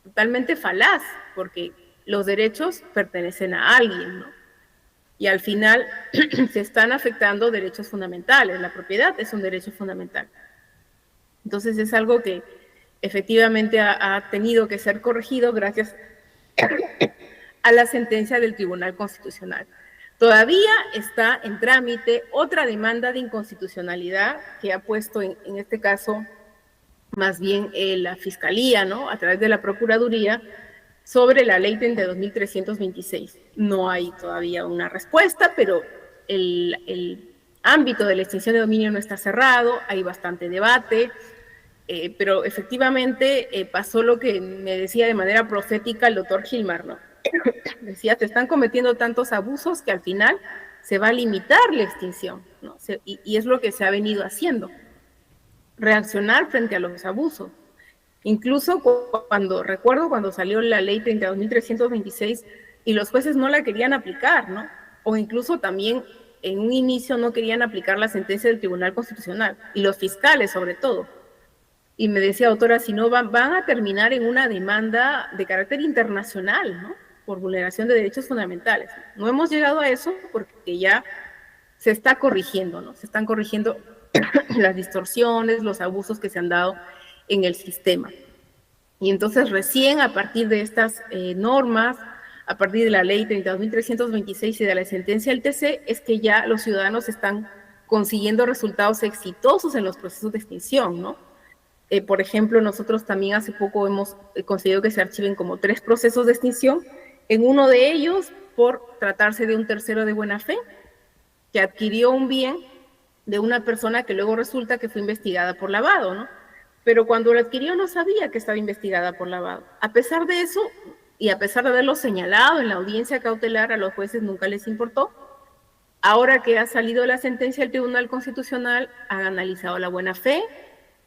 Speaker 2: totalmente falaz, porque los derechos pertenecen a alguien, ¿no? Y al final se están afectando derechos fundamentales. La propiedad es un derecho fundamental. Entonces es algo que efectivamente ha tenido que ser corregido gracias a la sentencia del Tribunal Constitucional. Todavía está en trámite otra demanda de inconstitucionalidad que ha puesto en este caso más bien la Fiscalía, ¿no?, a través de la Procuraduría, sobre la ley de 2326. No hay todavía una respuesta, pero el ámbito de la extinción de dominio no está cerrado, hay bastante debate, pero efectivamente pasó lo que me decía de manera profética el doctor Gilmar, ¿no? Decía, te están cometiendo tantos abusos que al final se va a limitar la extinción, ¿no? Y es lo que se ha venido haciendo, reaccionar frente a los abusos. Incluso recuerdo cuando salió la ley 32.326 y los jueces no la querían aplicar, ¿no? O incluso también en un inicio no querían aplicar la sentencia del Tribunal Constitucional, y los fiscales sobre todo. Y me decía, doctora, si no van a terminar en una demanda de carácter internacional, ¿no? Por vulneración de derechos fundamentales. No hemos llegado a eso porque ya se está corrigiendo, ¿no? Se están corrigiendo las distorsiones, los abusos que se han dado en el sistema. Y entonces recién a partir de estas normas, a partir de la ley 32.326 y de la sentencia del TC, es que ya los ciudadanos están consiguiendo resultados exitosos en los procesos de extinción, ¿no? Por ejemplo, nosotros también hace poco hemos conseguido que se archiven como 3 procesos de extinción, en uno de ellos por tratarse de un tercero de buena fe, que adquirió un bien de una persona que luego resulta que fue investigada por lavado, ¿no? Pero cuando lo adquirió no sabía que estaba investigada por lavado. A pesar de eso, y a pesar de haberlo señalado en la audiencia cautelar, a los jueces nunca les importó. Ahora que ha salido la sentencia del Tribunal Constitucional, han analizado la buena fe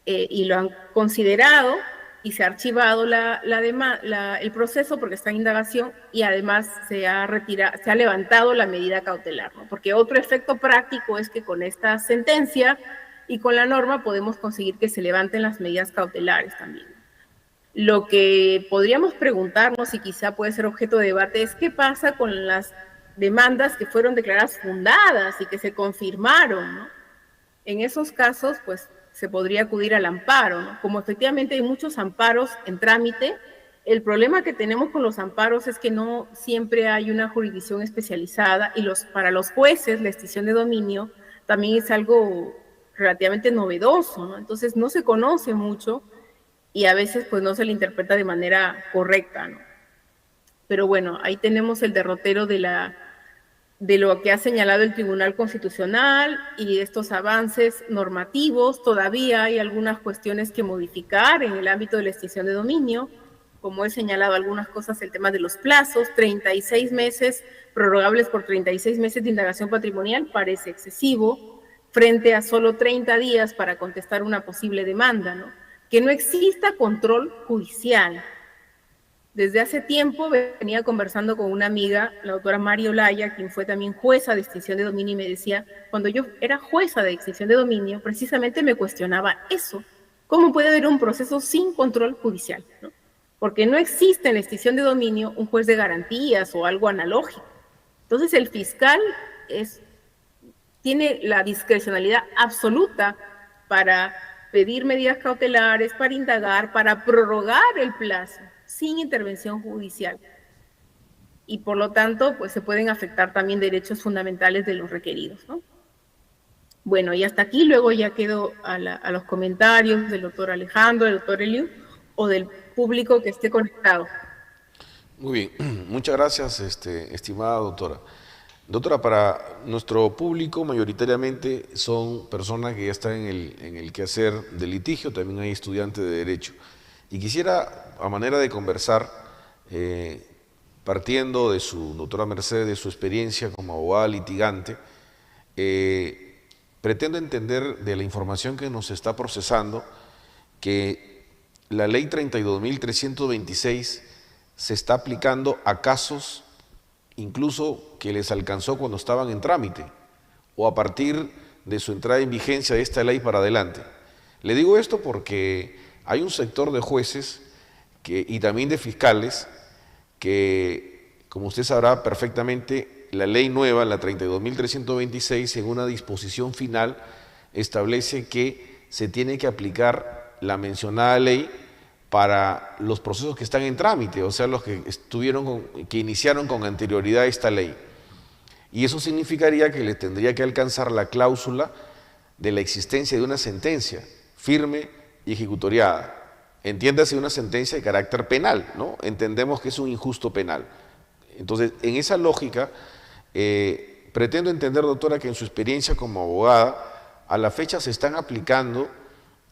Speaker 2: y lo han considerado, y se ha archivado el proceso porque está en indagación, y además se ha levantado la medida cautelar, ¿no? Porque otro efecto práctico es que con esta sentencia y con la norma podemos conseguir que se levanten las medidas cautelares también. Lo que podríamos preguntarnos, y quizá puede ser objeto de debate, es qué pasa con las demandas que fueron declaradas fundadas y que se confirmaron, ¿no? En esos casos, pues, se podría acudir al amparo, ¿no? Como efectivamente hay muchos amparos en trámite, el problema que tenemos con los amparos es que no siempre hay una jurisdicción especializada, y para los jueces la extinción de dominio también es algo relativamente novedoso, ¿no? Entonces no se conoce mucho y a veces pues no se le interpreta de manera correcta, ¿no? Pero bueno, ahí tenemos el derrotero de lo que ha señalado el Tribunal Constitucional y estos avances normativos. Todavía hay algunas cuestiones que modificar en el ámbito de la extinción de dominio, como he señalado algunas cosas, el tema de los plazos, 36 meses, prorrogables por 36 meses de indagación patrimonial, parece excesivo, frente a solo 30 días para contestar una posible demanda, ¿no? Que no exista control judicial. Desde hace tiempo venía conversando con una amiga, la doctora María Olaya, quien fue también jueza de extinción de dominio, y me decía, cuando yo era jueza de extinción de dominio, precisamente me cuestionaba eso. ¿Cómo puede haber un proceso sin control judicial, ¿no? Porque no existe en la extinción de dominio un juez de garantías o algo analógico. Entonces el fiscal tiene la discrecionalidad absoluta para pedir medidas cautelares, para indagar, para prorrogar el plazo, sin intervención judicial. Y por lo tanto, pues se pueden afectar también derechos fundamentales de los requeridos, ¿no? Bueno, y hasta aquí, luego ya quedo a los comentarios del doctor Alejandro, del doctor Eliu, o del público que esté conectado.
Speaker 1: Muy bien, muchas gracias, estimada doctora. Doctora, para nuestro público mayoritariamente son personas que ya están en el quehacer de litigio, también hay estudiantes de Derecho. Y quisiera, a manera de conversar, partiendo de doctora Mercedes, de su experiencia como abogada litigante, pretendo entender de la información que nos está procesando que la ley 32.326 se está aplicando a casos incluso que les alcanzó cuando estaban en trámite o a partir de su entrada en vigencia de esta ley para adelante. Le digo esto porque hay un sector de jueces y también de fiscales que, como usted sabrá perfectamente, la ley nueva, la 32.326, en una disposición final establece que se tiene que aplicar la mencionada ley para los procesos que están en trámite, o sea, los que iniciaron con anterioridad a esta ley. Y eso significaría que les tendría que alcanzar la cláusula de la existencia de una sentencia firme y ejecutoriada. Entiéndase, una sentencia de carácter penal, ¿no? Entendemos que es un injusto penal. Entonces, en esa lógica, pretendo entender, doctora, que en su experiencia como abogada, a la fecha se están aplicando,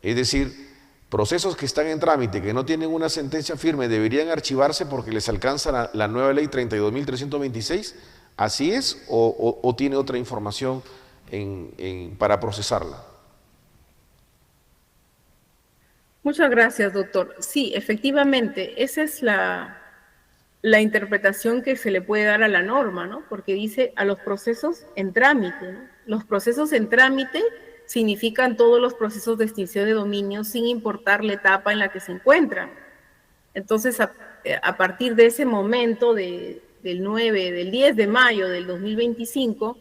Speaker 1: es decir, procesos que están en trámite, que no tienen una sentencia firme, deberían archivarse porque les alcanza la nueva ley 32.326. ¿Así es o tiene otra información para procesarla?
Speaker 2: Muchas gracias, doctor. Sí, efectivamente, esa es la la interpretación que se le puede dar a la norma, ¿no? Porque dice a los procesos en trámite, ¿no? Los procesos en trámite significan todos los procesos de extinción de dominio sin importar la etapa en la que se encuentran. Entonces, a partir de ese momento del 10 de mayo del 2025,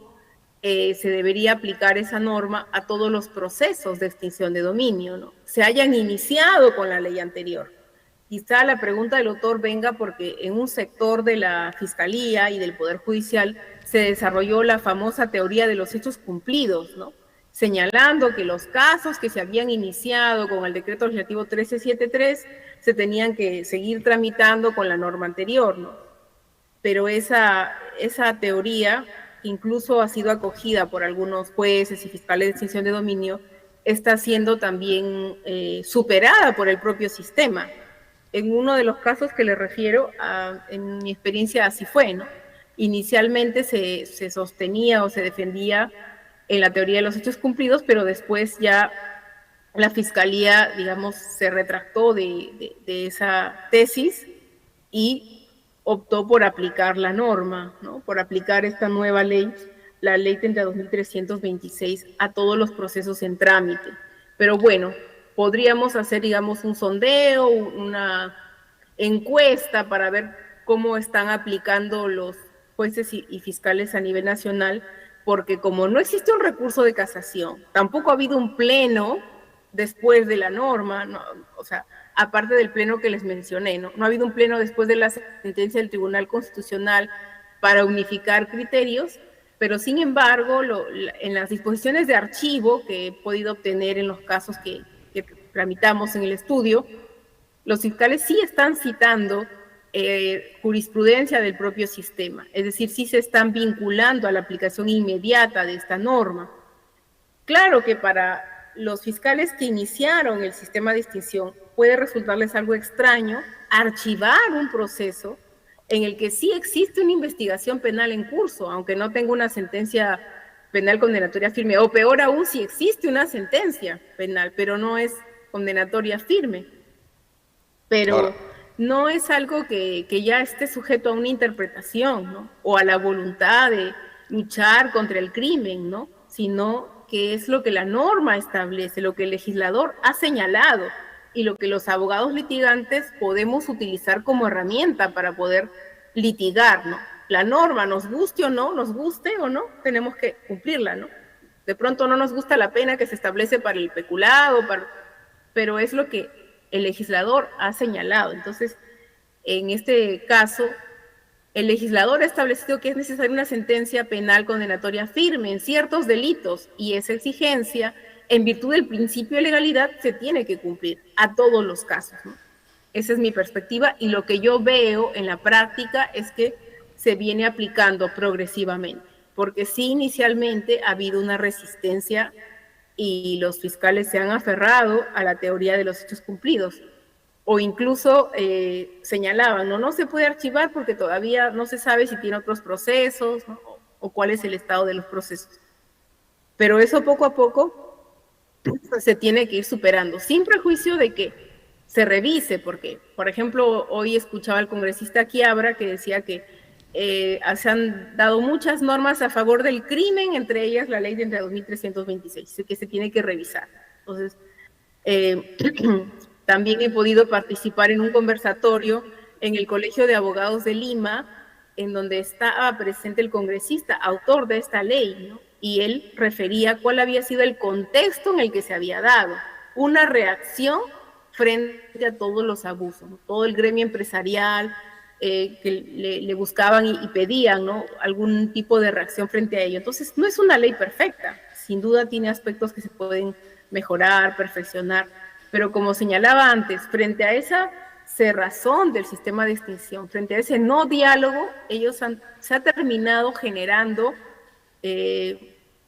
Speaker 2: se debería aplicar esa norma a todos los procesos de extinción de dominio, ¿no? Se hayan iniciado con la ley anterior. Quizá la pregunta del autor venga porque en un sector de la Fiscalía y del Poder Judicial se desarrolló la famosa teoría de los hechos cumplidos, ¿no? Señalando que los casos que se habían iniciado con el decreto legislativo 1373 se tenían que seguir tramitando con la norma anterior, ¿no? Pero esa teoría incluso ha sido acogida por algunos jueces y fiscales de extinción de dominio, está siendo también superada por el propio sistema. En uno de los casos que le refiero, en mi experiencia así fue, ¿no? Inicialmente se sostenía o se defendía en la teoría de los hechos cumplidos, pero después ya la Fiscalía, digamos, se retractó de esa tesis y optó por aplicar la norma, ¿no? Por aplicar esta nueva ley, la ley 32.326, a todos los procesos en trámite. Pero bueno, podríamos hacer, digamos, un sondeo, una encuesta para ver cómo están aplicando los jueces y fiscales a nivel nacional, porque como no existe un recurso de casación, tampoco ha habido un pleno después de la norma, no, o sea, aparte del pleno que les mencioné, ¿no? No ha habido un pleno después de la sentencia del Tribunal Constitucional para unificar criterios, pero sin embargo, en las disposiciones de archivo que he podido obtener en los casos que tramitamos en el estudio, los fiscales sí están citando jurisprudencia del propio sistema, es decir, sí se están vinculando a la aplicación inmediata de esta norma. Claro que para los fiscales que iniciaron el sistema de extinción puede resultarles algo extraño archivar un proceso en el que sí existe una investigación penal en curso, aunque no tenga una sentencia penal condenatoria firme, o peor aún, si existe una sentencia penal, pero no es condenatoria firme. Pero
Speaker 1: Ahora,
Speaker 2: no es algo que ya esté sujeto a una interpretación, ¿no? O a la voluntad de luchar contra el crimen, ¿no? Sino que es lo que la norma establece, lo que el legislador ha señalado y lo que los abogados litigantes podemos utilizar como herramienta para poder litigar, ¿no? La norma, nos guste o no, tenemos que cumplirla, ¿no? De pronto no nos gusta la pena que se establece para el peculado, pero es lo que el legislador ha señalado. Entonces, en este caso, el legislador ha establecido que es necesaria una sentencia penal condenatoria firme en ciertos delitos, y esa exigencia, en virtud del principio de legalidad, se tiene que cumplir a todos los casos, ¿no? Esa es mi perspectiva, y lo que yo veo en la práctica es que se viene aplicando progresivamente, porque sí, inicialmente ha habido una resistencia y los fiscales se han aferrado a la teoría de los hechos cumplidos, o incluso señalaban, no se puede archivar porque todavía no se sabe si tiene otros procesos, ¿no? O cuál es el estado de los procesos. Pero eso poco a poco se tiene que ir superando, sin prejuicio de que se revise, porque, por ejemplo, hoy escuchaba al congresista Quiabra que decía que se han dado muchas normas a favor del crimen, entre ellas la ley de 32.326, que se tiene que revisar. Entonces, también he podido participar en un conversatorio en el Colegio de Abogados de Lima, en donde estaba presente el congresista, autor de esta ley, ¿no? Y él refería cuál había sido el contexto en el que se había dado, una reacción frente a todos los abusos, ¿no? Todo el gremio empresarial que le buscaban y pedían, ¿no? Algún tipo de reacción frente a ello. Entonces, no es una ley perfecta, sin duda tiene aspectos que se pueden mejorar, perfeccionar, pero como señalaba antes, frente a esa cerrazón del sistema de extinción, frente a ese no diálogo, se ha terminado generando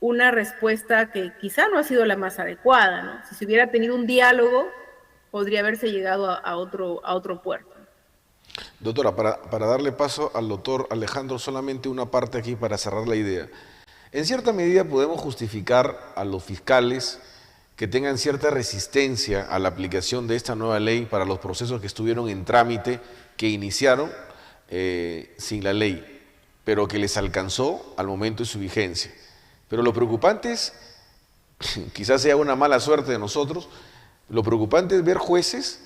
Speaker 2: una respuesta que quizá no ha sido la más adecuada, ¿no? Si se hubiera tenido un diálogo, podría haberse llegado a otro puerto.
Speaker 1: doctora, para darle paso al doctor Alejandro, solamente una parte aquí para cerrar la idea. En cierta medida podemos justificar a los fiscales que tengan cierta resistencia a la aplicación de esta nueva ley para los procesos que estuvieron en trámite, que iniciaron, sin la ley, pero que les alcanzó al momento de su vigencia. Pero lo preocupante es, quizás sea una mala suerte de nosotros, lo preocupante es ver jueces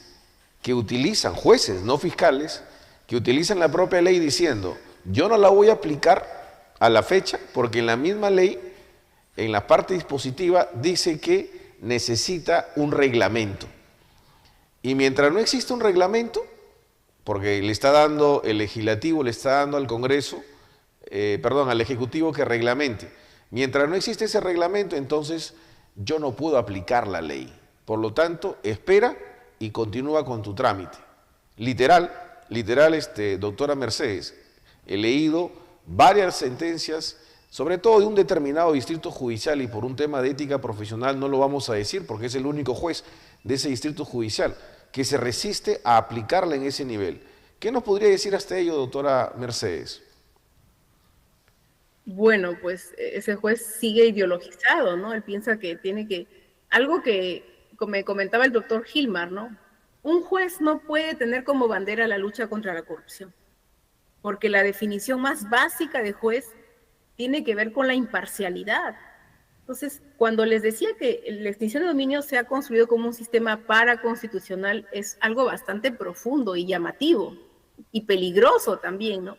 Speaker 1: que utilizan, jueces, no fiscales, que utilizan la propia ley diciendo, yo no la voy a aplicar a la fecha, porque en la misma ley, en la parte dispositiva, dice que necesita un reglamento. Y mientras no existe un reglamento, porque le está dando el legislativo, le está dando al Congreso, al Ejecutivo que reglamente. Mientras no existe ese reglamento, entonces yo no puedo aplicar la ley. Por lo tanto, espera y continúa con tu trámite. Literal, doctora Mercedes, he leído varias sentencias, sobre todo de un determinado distrito judicial, y por un tema de ética profesional no lo vamos a decir porque es el único juez de ese distrito judicial, que se resiste a aplicarla en ese nivel. ¿Qué nos podría decir hasta ello, doctora Mercedes?
Speaker 2: Bueno, pues ese juez sigue ideologizado, ¿no? Él piensa que tiene que, algo que me comentaba el doctor Gilmar, ¿no? Un juez no puede tener como bandera la lucha contra la corrupción, porque la definición más básica de juez tiene que ver con la imparcialidad. Entonces, cuando les decía que la extinción de dominio se ha construido como un sistema paraconstitucional, es algo bastante profundo y llamativo, y peligroso también, ¿no?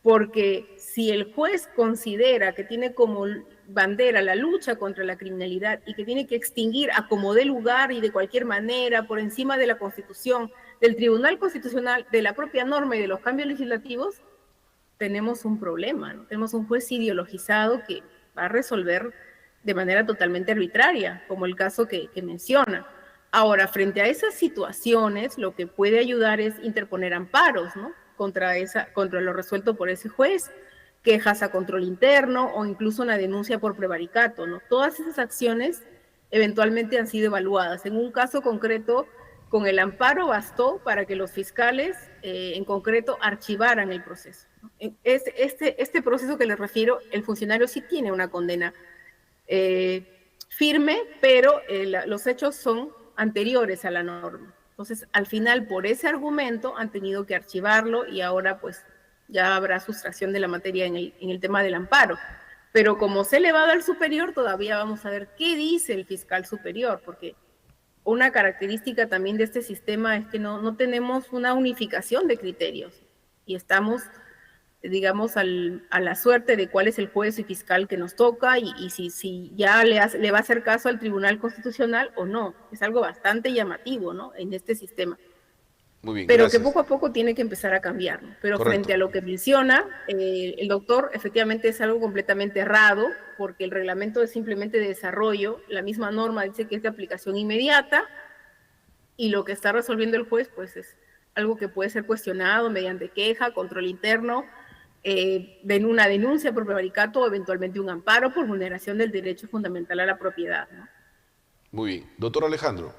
Speaker 2: Porque si el juez considera que tiene como bandera la lucha contra la criminalidad y que tiene que extinguir a como dé lugar y de cualquier manera, por encima de la Constitución, del Tribunal Constitucional, de la propia norma y de los cambios legislativos, tenemos un problema, ¿no? Tenemos un juez ideologizado que va a resolver de manera totalmente arbitraria, como el caso que menciona. Ahora, frente a esas situaciones, lo que puede ayudar es interponer amparos, ¿no? Contra lo resuelto por ese juez, quejas a control interno o incluso una denuncia por prevaricato, ¿no? Todas esas acciones eventualmente han sido evaluadas. En un caso concreto, con el amparo bastó para que los fiscales en concreto archivaran el proceso, ¿no? Este proceso que les refiero, el funcionario sí tiene una condena firme, pero los hechos son anteriores a la norma. Entonces, al final, por ese argumento, han tenido que archivarlo y ahora, pues, ya habrá sustracción de la materia en el tema del amparo. Pero como se ha elevado al superior, todavía vamos a ver qué dice el fiscal superior, porque una característica también de este sistema es que no tenemos una unificación de criterios y estamos, digamos, a la suerte de cuál es el juez y fiscal que nos toca y si ya le va a hacer caso al Tribunal Constitucional o no. Es algo bastante llamativo, ¿no? En este sistema.
Speaker 1: Muy bien,
Speaker 2: pero
Speaker 1: gracias.
Speaker 2: que poco a poco tiene que empezar a cambiar, ¿no? Pero
Speaker 1: correcto.
Speaker 2: Frente a lo que menciona el doctor, efectivamente es algo completamente errado, porque el reglamento es simplemente de desarrollo, la misma norma dice que es de aplicación inmediata, y lo que está resolviendo el juez, pues es algo que puede ser cuestionado mediante queja, control interno, una denuncia por prevaricato o eventualmente un amparo por vulneración del derecho fundamental a la propiedad, ¿no?
Speaker 1: Muy bien. Doctor Alejandro,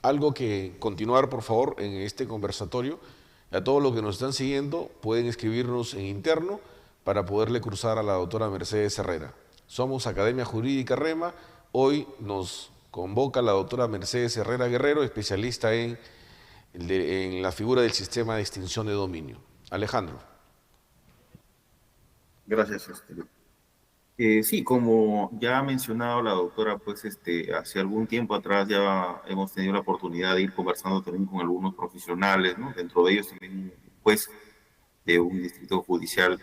Speaker 1: algo que continuar, por favor, en este conversatorio. A todos los que nos están siguiendo pueden escribirnos en interno para poderle cruzar a la doctora Mercedes Herrera. Somos Academia Jurídica REMA. Hoy nos convoca la doctora Mercedes Herrera Guerrero, especialista en la figura del sistema de extinción de dominio. Alejandro.
Speaker 3: Gracias. Sí, como ya ha mencionado la doctora, pues hace algún tiempo atrás ya hemos tenido la oportunidad de ir conversando también con algunos profesionales, ¿no? Dentro de ellos también un juez de un distrito judicial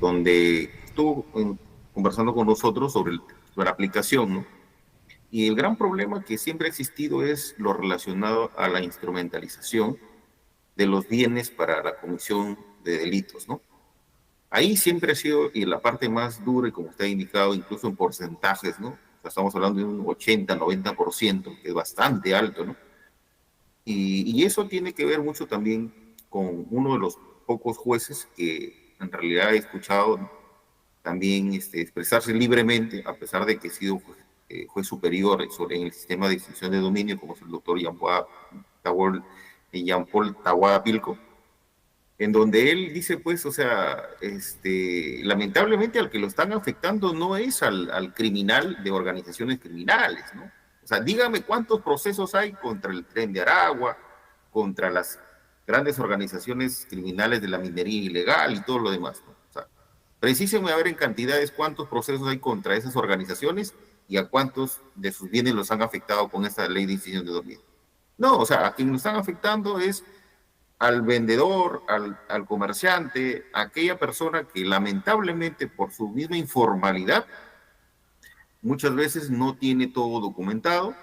Speaker 3: donde estuvo conversando con nosotros sobre la aplicación, ¿no? Y el gran problema que siempre ha existido es lo relacionado a la instrumentalización de los bienes para la comisión de delitos, ¿no? Ahí siempre ha sido, y la parte más dura, y como usted ha indicado, incluso en porcentajes, ¿no? O sea, estamos hablando de un 80-90%, que es bastante alto, ¿no? Y eso tiene que ver mucho también con uno de los pocos jueces que en realidad he escuchado, ¿no? También expresarse libremente, a pesar de que ha sido juez superior en el sistema de extinción de dominio, como es el doctor Jean-Paul Tawada Pilco, en donde él dice, pues, o sea, lamentablemente al que lo están afectando no es al criminal de organizaciones criminales, ¿no? O sea, dígame cuántos procesos hay contra el Tren de Aragua, contra las grandes organizaciones criminales de la minería ilegal y todo lo demás, ¿no? O sea, precísenme a ver en cantidades cuántos procesos hay contra esas organizaciones y a cuántos de sus bienes los han afectado con esta ley de extinción de dominio. No, o sea, a quien lo están afectando es al vendedor, al comerciante, a aquella persona que lamentablemente por su misma informalidad muchas veces no tiene todo documentado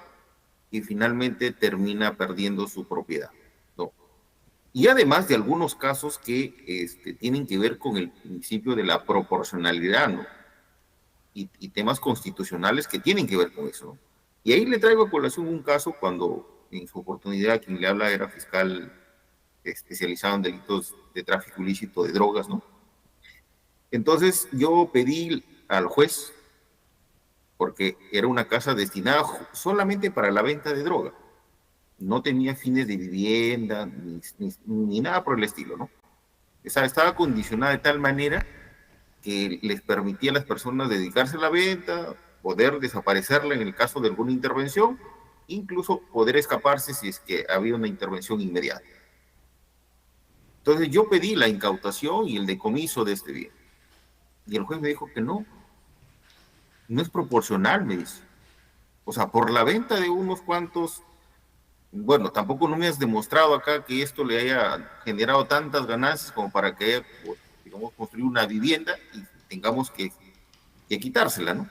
Speaker 3: y finalmente termina perdiendo su propiedad, ¿no? Y además de algunos casos que tienen que ver con el principio de la proporcionalidad, ¿no? Y temas constitucionales que tienen que ver con eso, ¿no? Y ahí le traigo a colación un caso cuando en su oportunidad quien le habla era fiscal especializado en delitos de tráfico ilícito de drogas, ¿no? Entonces yo pedí al juez, porque era una casa destinada solamente para la venta de droga, no tenía fines de vivienda ni nada por el estilo, ¿no? O sea, estaba condicionada de tal manera que les permitía a las personas dedicarse a la venta, poder desaparecerla en el caso de alguna intervención, incluso poder escaparse si es que había una intervención inmediata. Entonces yo pedí la incautación y el decomiso de este bien. Y el juez me dijo que no es proporcional, me dice. O sea, por la venta de unos cuantos, bueno, tampoco no me has demostrado acá que esto le haya generado tantas ganancias como para que haya, digamos, construir una vivienda y tengamos que quitársela, ¿no?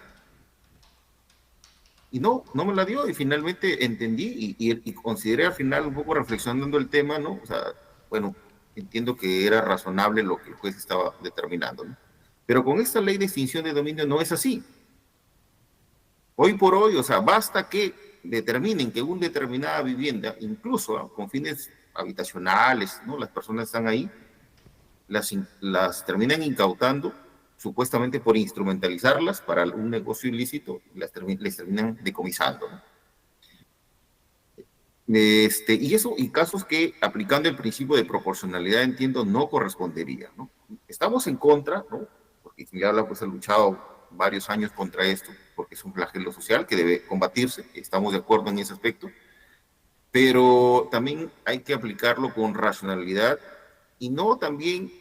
Speaker 3: Y no me la dio y finalmente entendí y consideré al final un poco reflexionando el tema, ¿no? O sea, bueno, entiendo que era razonable lo que el juez estaba determinando, ¿no? Pero con esta ley de extinción de dominio no es así. Hoy por hoy, o sea, basta que determinen que una determinada vivienda, incluso con fines habitacionales, ¿no? Las personas están ahí, las terminan incautando, supuestamente por instrumentalizarlas para un negocio ilícito, les terminan decomisando, ¿no? Y eso, y casos que aplicando el principio de proporcionalidad, entiendo, no correspondería, ¿no? Estamos en contra, ¿no? Porque quien habla, pues ha luchado varios años contra esto, porque es un flagelo social que debe combatirse, estamos de acuerdo en ese aspecto, pero también hay que aplicarlo con racionalidad y no también,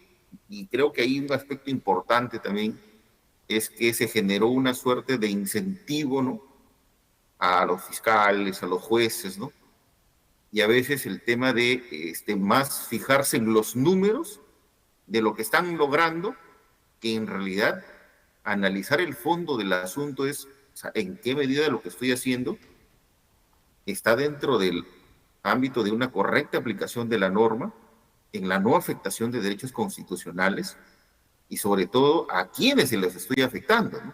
Speaker 3: y creo que hay un aspecto importante también, es que se generó una suerte de incentivo, ¿no? A los fiscales, a los jueces, ¿no? Y a veces el tema de más fijarse en los números de lo que están logrando, que en realidad analizar el fondo del asunto es, o sea, en qué medida lo que estoy haciendo está dentro del ámbito de una correcta aplicación de la norma, en la no afectación de derechos constitucionales y sobre todo a quienes se les estoy afectando, ¿no?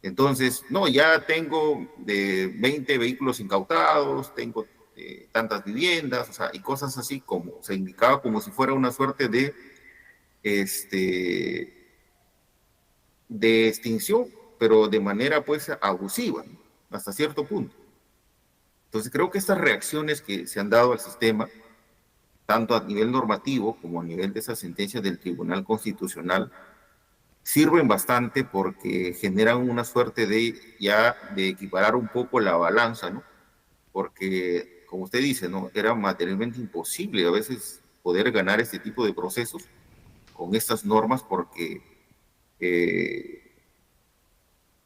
Speaker 3: Entonces, no, ya tengo de 20 vehículos incautados, tengo tantas viviendas, o sea, y cosas así como se indicaba como si fuera una suerte de extinción, pero de manera pues abusiva, ¿no? Hasta cierto punto. Entonces creo que estas reacciones que se han dado al sistema, tanto a nivel normativo como a nivel de esas sentencias del Tribunal Constitucional, sirven bastante porque generan una suerte de equiparar un poco la balanza, ¿no? Porque, como usted dice, ¿no? Era materialmente imposible a veces poder ganar este tipo de procesos con estas normas porque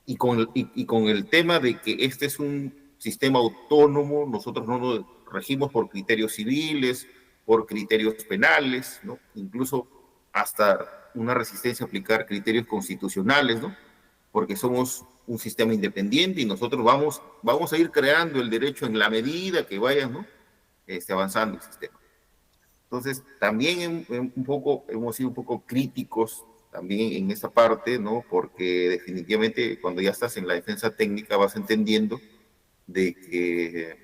Speaker 3: y con el tema de que este es un sistema autónomo, nosotros no nos regimos por criterios civiles, por criterios penales, ¿no? Incluso hasta una resistencia a aplicar criterios constitucionales, ¿no? Porque somos un sistema independiente y nosotros vamos a ir creando el derecho en la medida que vaya, ¿no? Avanzando el sistema. Entonces, también hemos sido un poco críticos también en esa parte, ¿no? Porque definitivamente cuando ya estás en la defensa técnica vas entendiendo de que,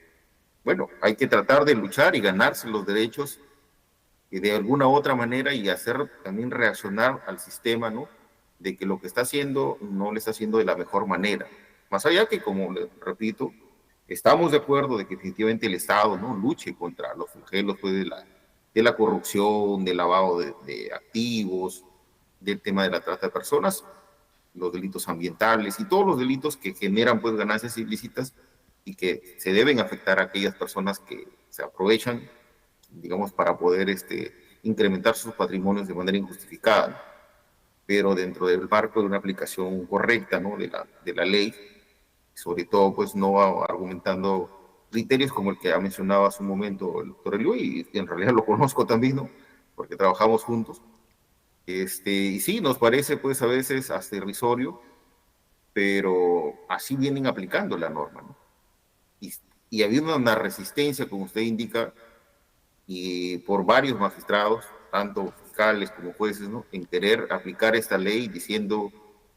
Speaker 3: bueno, hay que tratar de luchar y ganarse los derechos de alguna u otra manera y hacer también reaccionar al sistema, ¿no? De que lo que está haciendo no le está haciendo de la mejor manera. Más allá que, como le repito, estamos de acuerdo de que definitivamente el Estado, ¿no? Luche contra los flagelos pues, de la corrupción, del lavado de activos, del tema de la trata de personas, los delitos ambientales y todos los delitos que generan pues ganancias ilícitas y que se deben afectar a aquellas personas que se aprovechan digamos, para poder incrementar sus patrimonios de manera injustificada, ¿no? Pero dentro del marco de una aplicación correcta, ¿no?, de la ley, sobre todo pues no argumentando criterios como el que ha mencionado hace un momento el doctor Eloy, y en realidad lo conozco también, ¿no?, porque trabajamos juntos. Y sí, nos parece pues a veces hasta irrisorio, pero así vienen aplicando la norma, ¿no? Y habiendo una resistencia, como usted indica, y por varios magistrados, tanto fiscales como jueces, ¿no?, en querer aplicar esta ley diciendo,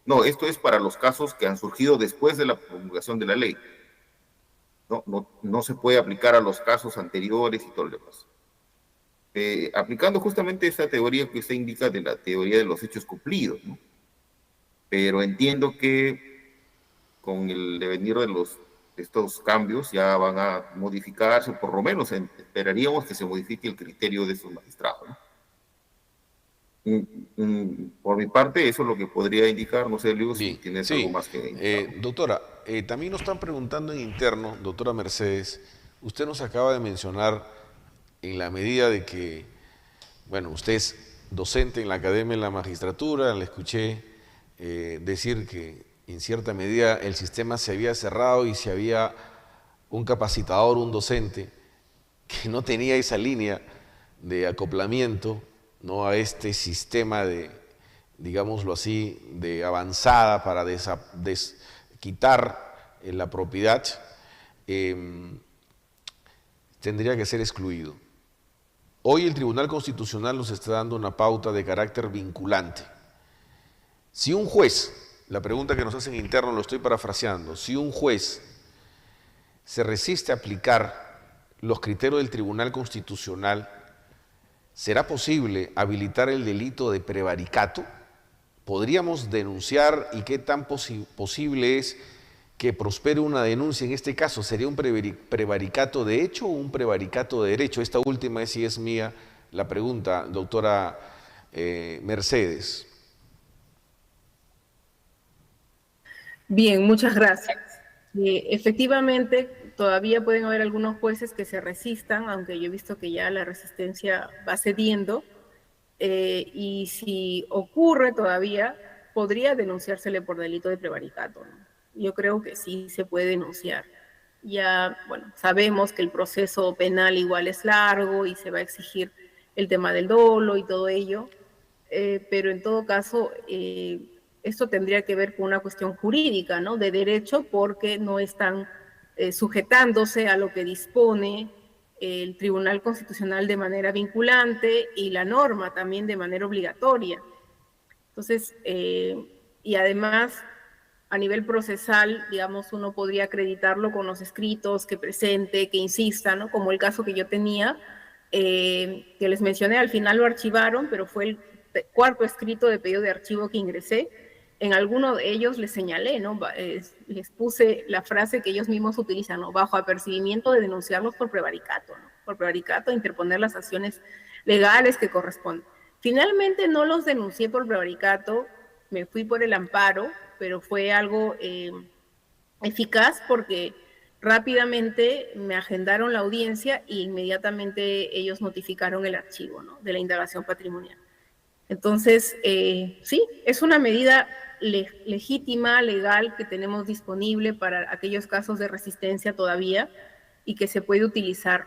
Speaker 3: no, esto es para los casos que han surgido después de la promulgación de la ley. No se puede aplicar a los casos anteriores y todo lo demás. Aplicando justamente esta teoría que usted indica de la teoría de los hechos cumplidos, ¿no? Pero entiendo que con el devenir de estos cambios ya van a modificarse, por lo menos esperaríamos que se modifique el criterio de esos magistrados, ¿no? Por mi parte, eso es lo que podría indicar. No sé, Luis, si tienes algo más que indicar.
Speaker 1: Doctora, también nos están preguntando en interno, doctora Mercedes, usted nos acaba de mencionar, en la medida de que, bueno, usted es docente en la Academia de la Magistratura, le escuché decir que en cierta medida el sistema se había cerrado y si había un capacitador, un docente, que no tenía esa línea de acoplamiento, ¿no?, a este sistema de, digámoslo así, de avanzada para quitar la propiedad, tendría que ser excluido. Hoy el Tribunal Constitucional nos está dando una pauta de carácter vinculante. Si un juez, la pregunta que nos hacen interno lo estoy parafraseando, si un juez se resiste a aplicar los criterios del Tribunal Constitucional, ¿será posible habilitar el delito de prevaricato? ¿Podríamos denunciar y qué tan posible es que prospere una denuncia en este caso? ¿Sería un prevaricato de hecho o un prevaricato de derecho? Esta última sí es mía la pregunta, doctora Mercedes.
Speaker 2: Bien, muchas gracias. Efectivamente, todavía pueden haber algunos jueces que se resistan, aunque yo he visto que ya la resistencia va cediendo, y si ocurre todavía, podría denunciársele por delito de prevaricato, ¿no? Yo creo que sí se puede denunciar. Ya, bueno, sabemos que el proceso penal igual es largo y se va a exigir el tema del dolo y todo ello, pero en todo caso, esto tendría que ver con una cuestión jurídica, ¿no?, de derecho, porque no están sujetándose a lo que dispone el Tribunal Constitucional de manera vinculante y la norma también de manera obligatoria. Entonces, y además, a nivel procesal, digamos, uno podría acreditarlo con los escritos que presente, que insista, ¿no?, como el caso que yo tenía, que les mencioné, al final lo archivaron, pero fue el cuarto escrito de pedido de archivo que ingresé. En alguno de ellos les señalé, ¿no?, les puse la frase que ellos mismos utilizan, ¿no?, bajo apercibimiento de denunciarlos por prevaricato, ¿no?, por prevaricato, interponer las acciones legales que corresponden. Finalmente no los denuncié por prevaricato, me fui por el amparo, pero fue algo eficaz porque rápidamente me agendaron la audiencia y inmediatamente ellos notificaron el archivo, ¿no?, de la indagación patrimonial. Entonces, sí, es una medida legítima, legal, que tenemos disponible para aquellos casos de resistencia todavía y que se puede utilizar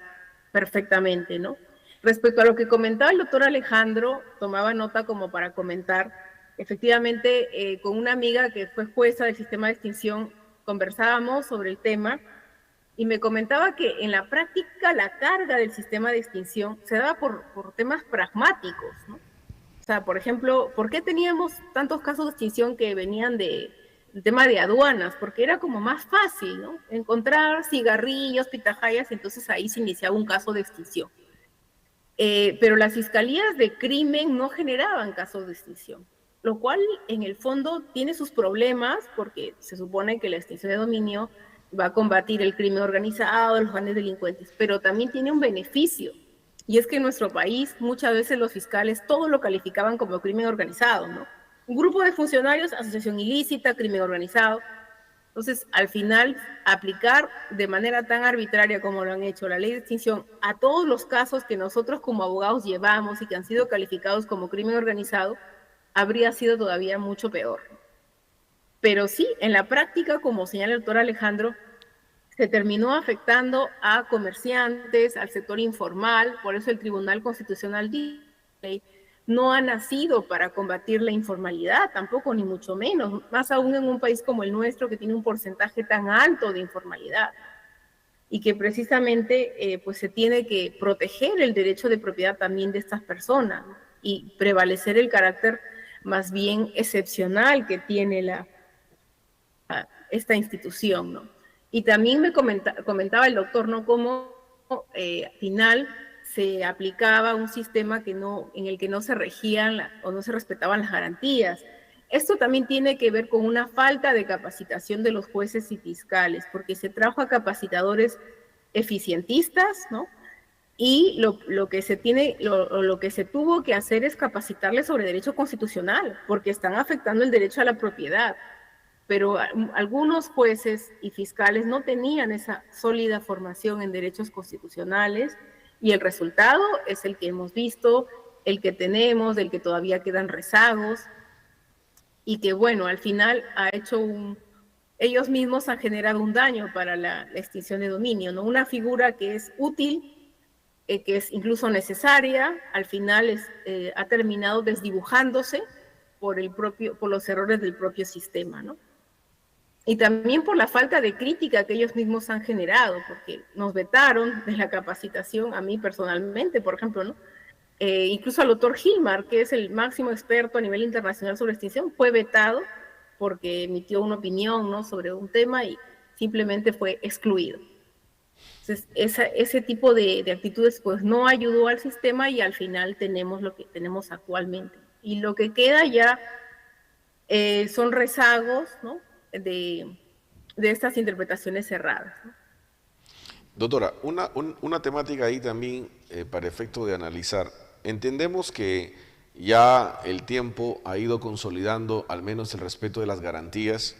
Speaker 2: perfectamente, ¿no? Respecto a lo que comentaba el doctor Alejandro, tomaba nota como para comentar, efectivamente, con una amiga que fue jueza del sistema de extinción, conversábamos sobre el tema y me comentaba que en la práctica la carga del sistema de extinción se daba por temas pragmáticos, ¿no? O sea, por ejemplo, ¿por qué teníamos tantos casos de extinción que venían del tema de aduanas? Porque era como más fácil, ¿no?, encontrar cigarrillos, pitahayas, entonces ahí se iniciaba un caso de extinción. Pero las fiscalías de crimen no generaban casos de extinción, lo cual en el fondo tiene sus problemas porque se supone que la extinción de dominio va a combatir el crimen organizado, los grandes delincuentes, pero también tiene un beneficio. Y es que en nuestro país muchas veces los fiscales todo lo calificaban como crimen organizado, ¿no? Un grupo de funcionarios, asociación ilícita, crimen organizado. Entonces, al final, aplicar de manera tan arbitraria como lo han hecho la ley de extinción a todos los casos que nosotros como abogados llevamos y que han sido calificados como crimen organizado, habría sido todavía mucho peor. Pero sí, en la práctica, como señala el doctor Alejandro, se terminó afectando a comerciantes, al sector informal, por eso el Tribunal Constitucional dice no ha nacido para combatir la informalidad, tampoco, ni mucho menos, más aún en un país como el nuestro que tiene un porcentaje tan alto de informalidad y que precisamente pues se tiene que proteger el derecho de propiedad también de estas personas y prevalecer el carácter más bien excepcional que tiene esta institución, ¿no? Y también me comentaba el doctor, ¿no?, cómo al final se aplicaba un sistema en el que no se regían o no se respetaban las garantías. Esto también tiene que ver con una falta de capacitación de los jueces y fiscales, porque se trajo a capacitadores eficientistas, ¿no? Y lo que se tuvo que hacer es capacitarles sobre derecho constitucional, porque están afectando el derecho a la propiedad. Pero algunos jueces y fiscales no tenían esa sólida formación en derechos constitucionales y el resultado es el que hemos visto, el que tenemos, del que todavía quedan rezagos y que, bueno, al final ellos mismos han generado un daño para la extinción de dominio, ¿no? Una figura que es útil, que es incluso necesaria, al final ha terminado desdibujándose por los errores del propio sistema, ¿no? Y también por la falta de crítica que ellos mismos han generado, porque nos vetaron de la capacitación, a mí personalmente, por ejemplo, ¿no? Incluso al doctor Gilmar, que es el máximo experto a nivel internacional sobre extinción, fue vetado porque emitió una opinión, ¿no?, sobre un tema y simplemente fue excluido. Entonces, ese tipo de actitudes pues no ayudó al sistema y al final tenemos lo que tenemos actualmente. Y lo que queda ya son rezagos, ¿no?, de estas interpretaciones cerradas, ¿no?
Speaker 1: Doctora, una temática ahí también para efecto de analizar. Entendemos que ya el tiempo ha ido consolidando al menos el respeto de las garantías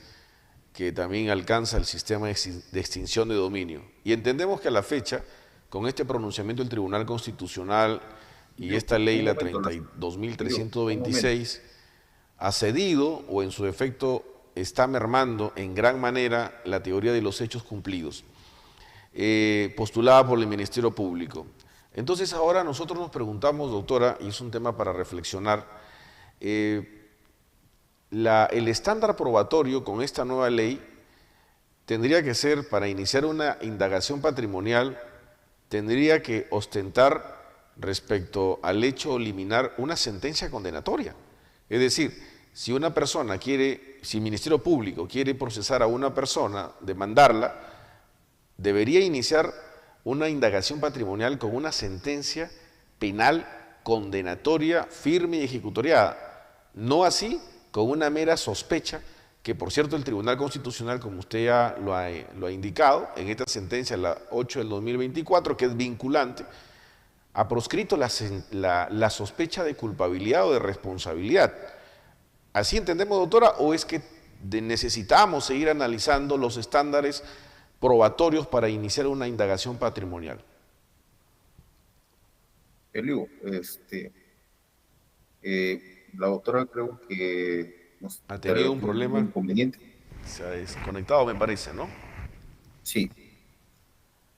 Speaker 1: que también alcanza el sistema de extinción de dominio. Y entendemos que a la fecha, con este pronunciamiento del Tribunal Constitucional y esta ley, la 32.326, ha cedido o en su defecto está mermando en gran manera la teoría de los hechos cumplidos, postulada por el Ministerio Público. Entonces ahora nosotros nos preguntamos, doctora, y es un tema para reflexionar, el estándar probatorio con esta nueva ley tendría que ser, para iniciar una indagación patrimonial, tendría que ostentar respecto al hecho liminar una sentencia condenatoria. Es decir, si una persona si el Ministerio Público quiere procesar a una persona, demandarla, debería iniciar una indagación patrimonial con una sentencia penal condenatoria, firme y ejecutoriada. No así con una mera sospecha, que por cierto el Tribunal Constitucional, como usted ya lo ha indicado, en esta sentencia, la 8 del 2024, que es vinculante, ha proscrito la sospecha de culpabilidad o de responsabilidad. ¿Así entendemos, doctora, o es que necesitamos seguir analizando los estándares probatorios para iniciar una indagación patrimonial?
Speaker 3: Eliu, la doctora creo que
Speaker 1: ha tenido un problema
Speaker 3: inconveniente.
Speaker 1: Se ha desconectado, me parece, ¿no?
Speaker 3: Sí.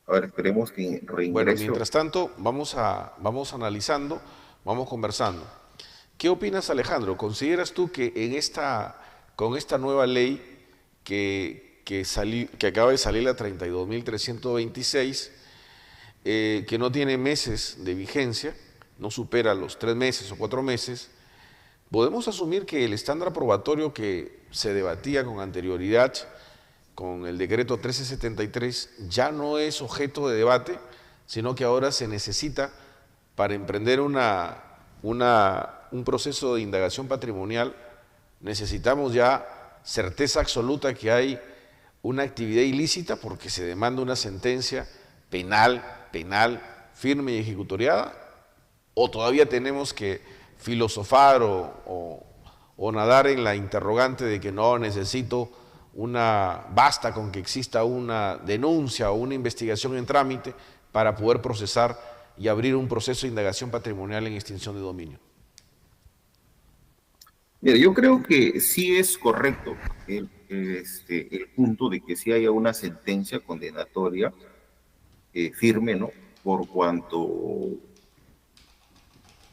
Speaker 3: A ver, esperemos que reingrese.
Speaker 1: Bueno, mientras tanto, vamos analizando, vamos conversando. ¿Qué opinas, Alejandro? ¿Consideras tú que con esta nueva ley que acaba de salir, la 32.326, que no tiene meses de vigencia, no supera los 3 meses o 4 meses, podemos asumir que el estándar probatorio que se debatía con anterioridad con el decreto 1373 ya no es objeto de debate, sino que ahora se necesita para emprender un proceso de indagación patrimonial? Necesitamos ya certeza absoluta que hay una actividad ilícita porque se demanda una sentencia penal, firme y ejecutoriada, o todavía tenemos que filosofar o nadar en la interrogante de que no necesito basta con que exista una denuncia o una investigación en trámite para poder procesar y abrir un proceso de indagación patrimonial en extinción de dominio?
Speaker 3: Mira, yo creo que sí es correcto el punto de que sí haya una sentencia condenatoria firme, ¿no? Por cuanto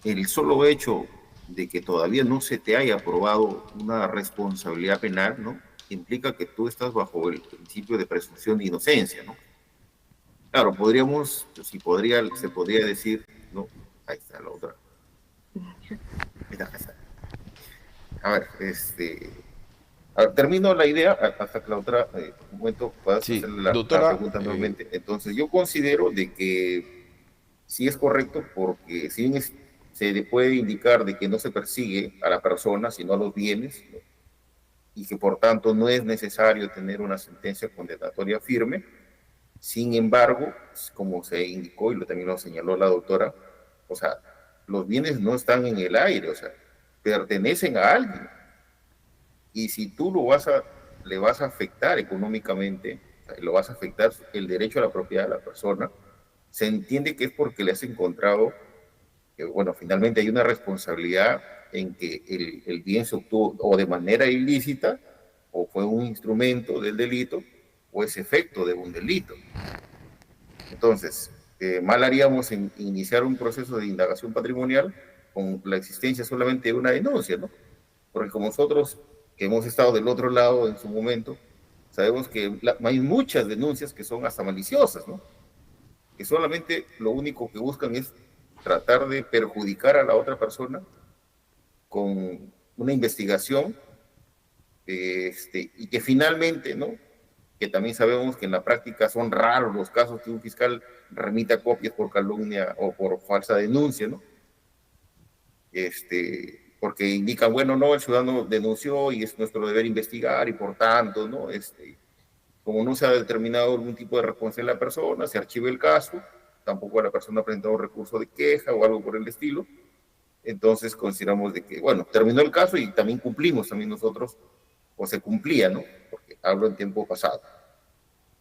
Speaker 3: el solo hecho de que todavía no se te haya aprobado una responsabilidad penal, ¿no? Implica que tú estás bajo el principio de presunción de inocencia, ¿no? Claro, se podría decir, ¿no? Ahí está la otra. Ahí está. A ver, termino la idea hasta que la otra momento puedas
Speaker 1: Sí,
Speaker 3: hacer la
Speaker 1: doctora.
Speaker 3: pregunta nuevamente. Entonces, yo considero de que sí es correcto porque si bien se le puede indicar de que no se persigue a la persona, sino a los bienes, ¿no? Y que por tanto no es necesario tener una sentencia condenatoria firme. Sin embargo, como se indicó y también lo señaló la doctora, o sea, los bienes no están en el aire, o sea, pertenecen a alguien. Y si tú le vas a afectar económicamente, o sea, lo vas a afectar el derecho a la propiedad de la persona, se entiende que es porque le has encontrado que, bueno, finalmente hay una responsabilidad en que el bien se obtuvo o de manera ilícita, o fue un instrumento del delito, o es efecto de un delito. Entonces, mal haríamos en iniciar un proceso de indagación patrimonial con la existencia solamente de una denuncia, ¿no? Porque como nosotros, que hemos estado del otro lado en su momento, sabemos que hay muchas denuncias que son hasta maliciosas, ¿no? Que solamente lo único que buscan es tratar de perjudicar a la otra persona con una investigación, y que finalmente, ¿no? Que también sabemos que en la práctica son raros los casos que un fiscal remita copias por calumnia o por falsa denuncia, ¿no? Porque indican, bueno, no, el ciudadano denunció y es nuestro deber investigar y por tanto, ¿no? Como no se ha determinado algún tipo de responsabilidad de la persona, se archiva el caso, tampoco la persona ha presentado un recurso de queja o algo por el estilo, entonces consideramos de que, bueno, terminó el caso y también cumplimos también nosotros, o se cumplía, ¿no? Porque hablo en tiempo pasado.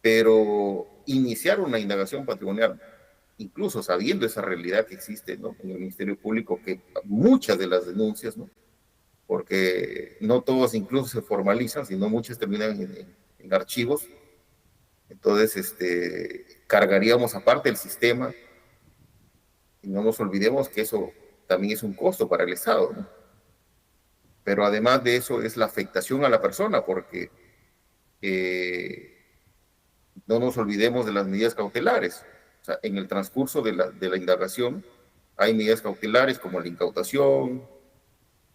Speaker 3: Pero iniciar una indagación patrimonial, incluso sabiendo esa realidad que existe, ¿no? En el Ministerio Público, que muchas de las denuncias, ¿no? Porque no todos incluso se formalizan, sino muchas terminan en archivos. Entonces, cargaríamos aparte el sistema y no nos olvidemos que eso también es un costo para el Estado, ¿no? Pero además de eso es la afectación a la persona, porque no nos olvidemos de las medidas cautelares. O sea, en el transcurso de la indagación hay medidas cautelares como la incautación,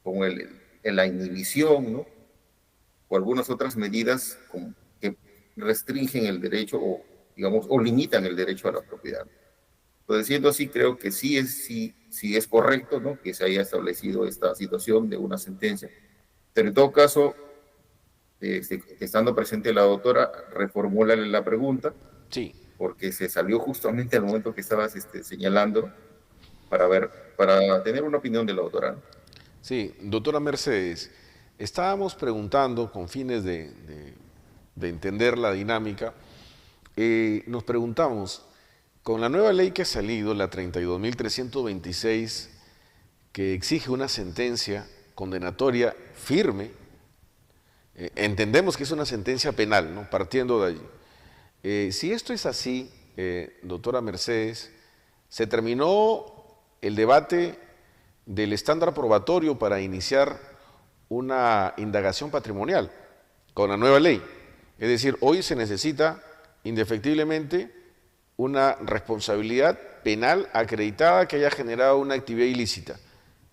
Speaker 3: como la inhibición, ¿no? O algunas otras medidas que restringen el derecho o, digamos, o limitan el derecho a la propiedad. Entonces, siendo así, creo que sí es correcto, ¿no? Que se haya establecido esta situación de una sentencia. Pero en todo caso, estando presente la doctora, reformúlale la pregunta.
Speaker 1: Sí.
Speaker 3: Porque se salió justamente al momento que estabas señalando para tener una opinión de la doctora, ¿no?
Speaker 1: Sí, doctora Mercedes, estábamos preguntando con fines de entender la dinámica, nos preguntamos, con la nueva ley que ha salido, la 32.326, que exige una sentencia condenatoria firme, entendemos que es una sentencia penal, ¿no? Partiendo de allí. Si esto es así, doctora Mercedes, se terminó el debate del estándar probatorio para iniciar una indagación patrimonial con la nueva ley. Es decir, hoy se necesita indefectiblemente una responsabilidad penal acreditada que haya generado una actividad ilícita.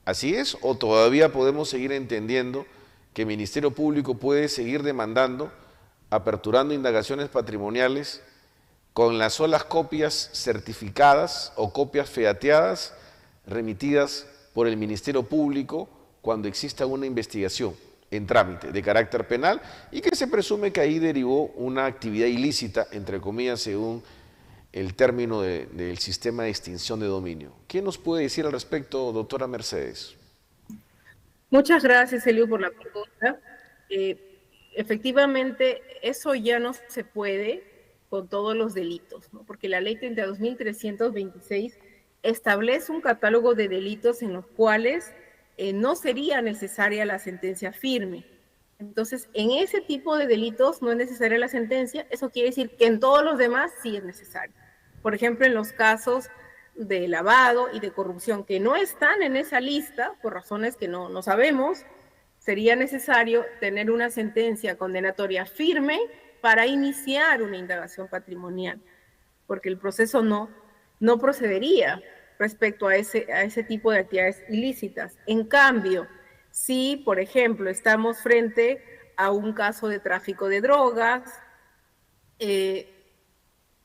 Speaker 1: ¿Así es? ¿O todavía podemos seguir entendiendo que el Ministerio Público puede seguir demandando, aperturando indagaciones patrimoniales con las solas copias certificadas o copias fehateadas remitidas por el Ministerio Público cuando exista una investigación en trámite de carácter penal y que se presume que ahí derivó una actividad ilícita, entre comillas, según el término del sistema de extinción de dominio? ¿Qué nos puede decir al respecto, doctora Mercedes?
Speaker 2: Muchas gracias, Elio, por la pregunta. efectivamente eso ya no se puede con todos los delitos, ¿no? Porque la ley 32.326 establece un catálogo de delitos en los cuales no sería necesaria la sentencia firme. Entonces, en ese tipo de delitos no es necesaria la sentencia, eso quiere decir que en todos los demás sí es necesario. Por ejemplo, en los casos de lavado y de corrupción que no están en esa lista, por razones que no sabemos, sería necesario tener una sentencia condenatoria firme para iniciar una indagación patrimonial, porque el proceso no procedería respecto a ese tipo de actividades ilícitas. En cambio, si, por ejemplo, estamos frente a un caso de tráfico de drogas,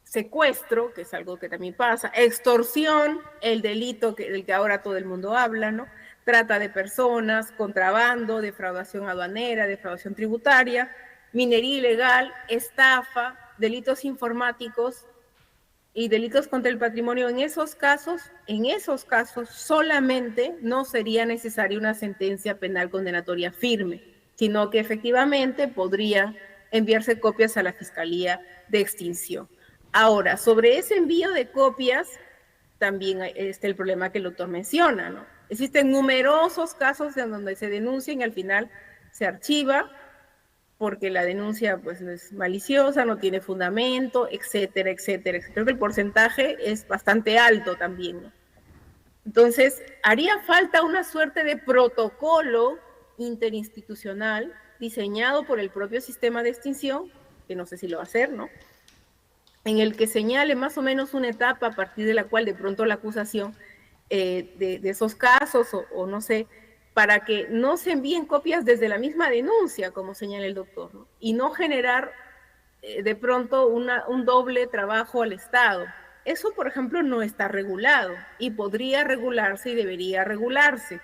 Speaker 2: secuestro, que es algo que también pasa, extorsión, el delito del que ahora todo el mundo habla, ¿no? Trata de personas, contrabando, defraudación aduanera, defraudación tributaria, minería ilegal, estafa, delitos informáticos y delitos contra el patrimonio. En esos casos solamente no sería necesaria una sentencia penal condenatoria firme, sino que efectivamente podría enviarse copias a la Fiscalía de Extinción. Ahora, sobre ese envío de copias, también está el problema que el doctor menciona, ¿no? Existen numerosos casos en donde se denuncia y al final se archiva porque la denuncia pues es maliciosa, no tiene fundamento, etcétera, etcétera. Creo que el porcentaje es bastante alto también, ¿no? Entonces, haría falta una suerte de protocolo interinstitucional diseñado por el propio sistema de extinción, que no sé si lo va a hacer, ¿no? En el que señale más o menos una etapa a partir de la cual de pronto la acusación de esos casos o no sé, para que no se envíen copias desde la misma denuncia, como señala el doctor, ¿no? Y no generar de pronto un doble trabajo al Estado. Eso, por ejemplo, no está regulado y podría regularse y debería regularse.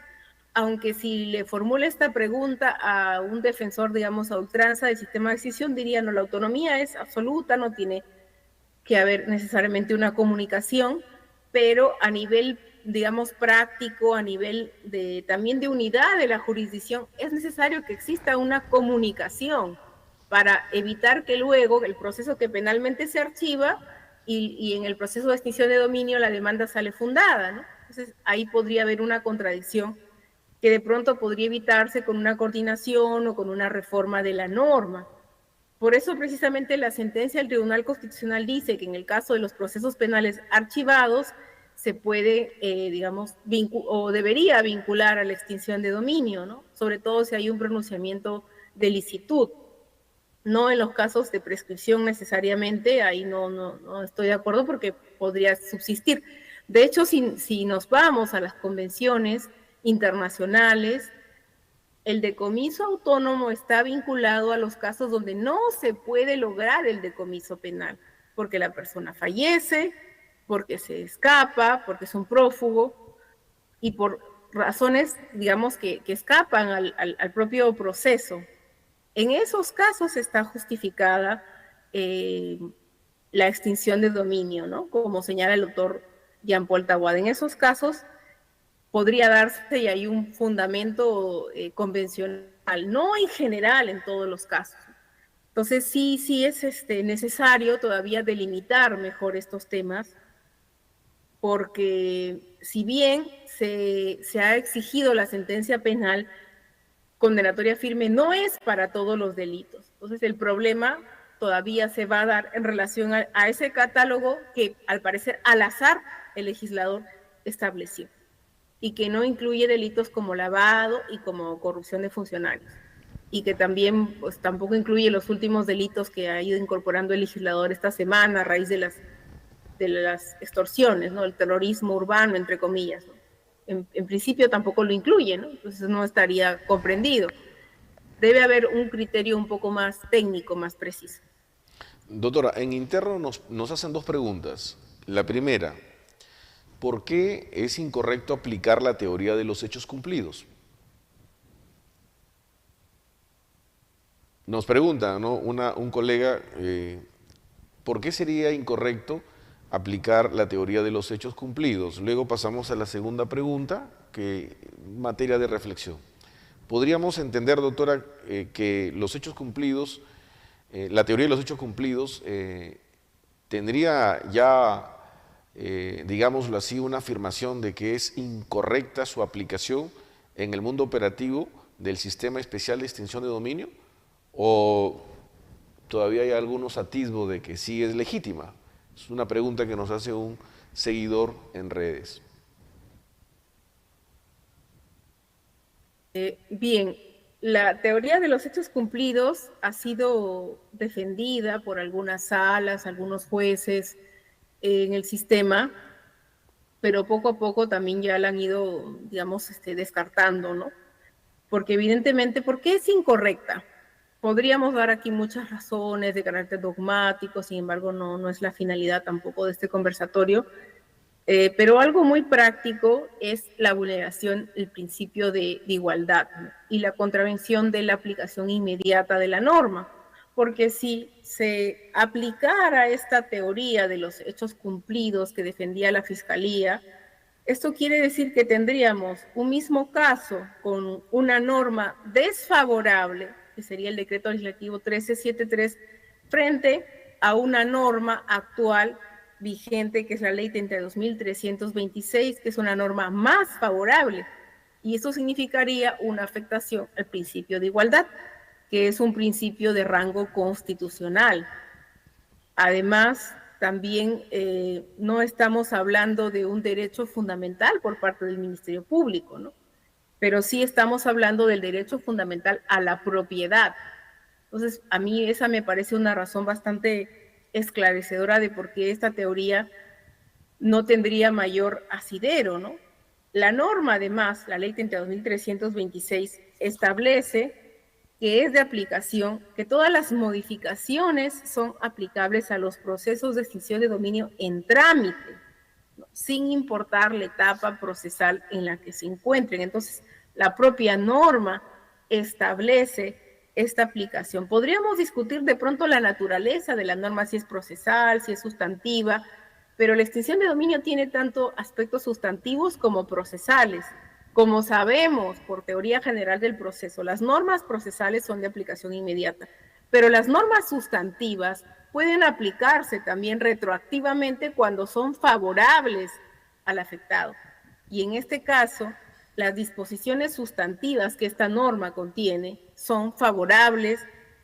Speaker 2: Aunque si le formula esta pregunta a un defensor, digamos, a ultranza del sistema de extinción, diría, no, la autonomía es absoluta, no tiene que haber necesariamente una comunicación, pero a nivel, digamos, práctico, a nivel también de unidad de la jurisdicción, es necesario que exista una comunicación para evitar que luego el proceso que penalmente se archiva y en el proceso de extinción de dominio la demanda sale fundada, ¿no? Entonces ahí podría haber una contradicción que de pronto podría evitarse con una coordinación o con una reforma de la norma. Por eso precisamente la sentencia del Tribunal Constitucional dice que en el caso de los procesos penales archivados se puede, digamos, o debería vincular a la extinción de dominio, ¿no? Sobre todo si hay un pronunciamiento de licitud. No en los casos de prescripción necesariamente, ahí no estoy de acuerdo porque podría subsistir. De hecho, si nos vamos a las convenciones internacionales, el decomiso autónomo está vinculado a los casos donde no se puede lograr el decomiso penal, porque la persona fallece, porque se escapa, porque es un prófugo y por razones, digamos, que escapan al propio proceso. En esos casos está justificada la extinción de dominio, ¿no? Como señala el doctor Jean-Paul Tawada. En esos casos podría darse y hay un fundamento convencional, no en general en todos los casos. Entonces sí es necesario todavía delimitar mejor estos temas, porque si bien se ha exigido la sentencia penal condenatoria firme, no es para todos los delitos. Entonces el problema todavía se va a dar en relación a ese catálogo que al parecer al azar el legislador estableció y que no incluye delitos como lavado y como corrupción de funcionarios, y que también pues tampoco incluye los últimos delitos que ha ido incorporando el legislador esta semana a raíz de las extorsiones, ¿no? El terrorismo urbano, entre comillas, ¿no? En principio tampoco lo incluye, ¿no? Entonces no estaría comprendido. Debe haber un criterio un poco más técnico, más preciso.
Speaker 1: Doctora, en interno nos hacen dos preguntas. La primera, ¿por qué es incorrecto aplicar la teoría de los hechos cumplidos? Nos pregunta, ¿no? un colega, ¿por qué sería incorrecto aplicar la teoría de los hechos cumplidos? Luego pasamos a la segunda pregunta, que materia de reflexión. podríamos entender, doctora, que los hechos cumplidos, la teoría de los hechos cumplidos, tendría ya, digámoslo así, una afirmación de que es incorrecta su aplicación en el mundo operativo del Sistema Especial de Extinción de Dominio, o todavía hay algunos atisbos de que sí es legítima. Es una pregunta que nos hace un seguidor en redes.
Speaker 2: Bien, la teoría de los hechos cumplidos ha sido defendida por algunas salas, algunos jueces en el sistema, pero poco a poco también ya la han ido, digamos, descartando, ¿no? Porque evidentemente, ¿por qué es incorrecta? Podríamos dar aquí muchas razones de carácter dogmático, sin embargo, no es la finalidad tampoco de este conversatorio, pero algo muy práctico es la vulneración del principio de igualdad, ¿no? Y la contravención de la aplicación inmediata de la norma, porque si se aplicara esta teoría de los hechos cumplidos que defendía la Fiscalía, esto quiere decir que tendríamos un mismo caso con una norma desfavorable, que sería el decreto legislativo 1373, frente a una norma actual vigente, que es la ley 32.326, que es una norma más favorable. Y eso significaría una afectación al principio de igualdad, que es un principio de rango constitucional. Además, también no estamos hablando de un derecho fundamental por parte del Ministerio Público, ¿no? Pero sí estamos hablando del derecho fundamental a la propiedad. Entonces, a mí esa me parece una razón bastante esclarecedora de por qué esta teoría no tendría mayor asidero, ¿no? La norma, además, la ley 32.326, establece que es de aplicación, que todas las modificaciones son aplicables a los procesos de extinción de dominio en trámite, ¿no? Sin importar la etapa procesal en la que se encuentren. Entonces, la propia norma establece esta aplicación. Podríamos discutir de pronto la naturaleza de la norma, si es procesal, si es sustantiva, pero la extinción de dominio tiene tanto aspectos sustantivos como procesales. Como sabemos por teoría general del proceso, las normas procesales son de aplicación inmediata, pero las normas sustantivas pueden aplicarse también retroactivamente cuando son favorables al afectado. Y en este caso, las disposiciones sustantivas que esta norma contiene son favorables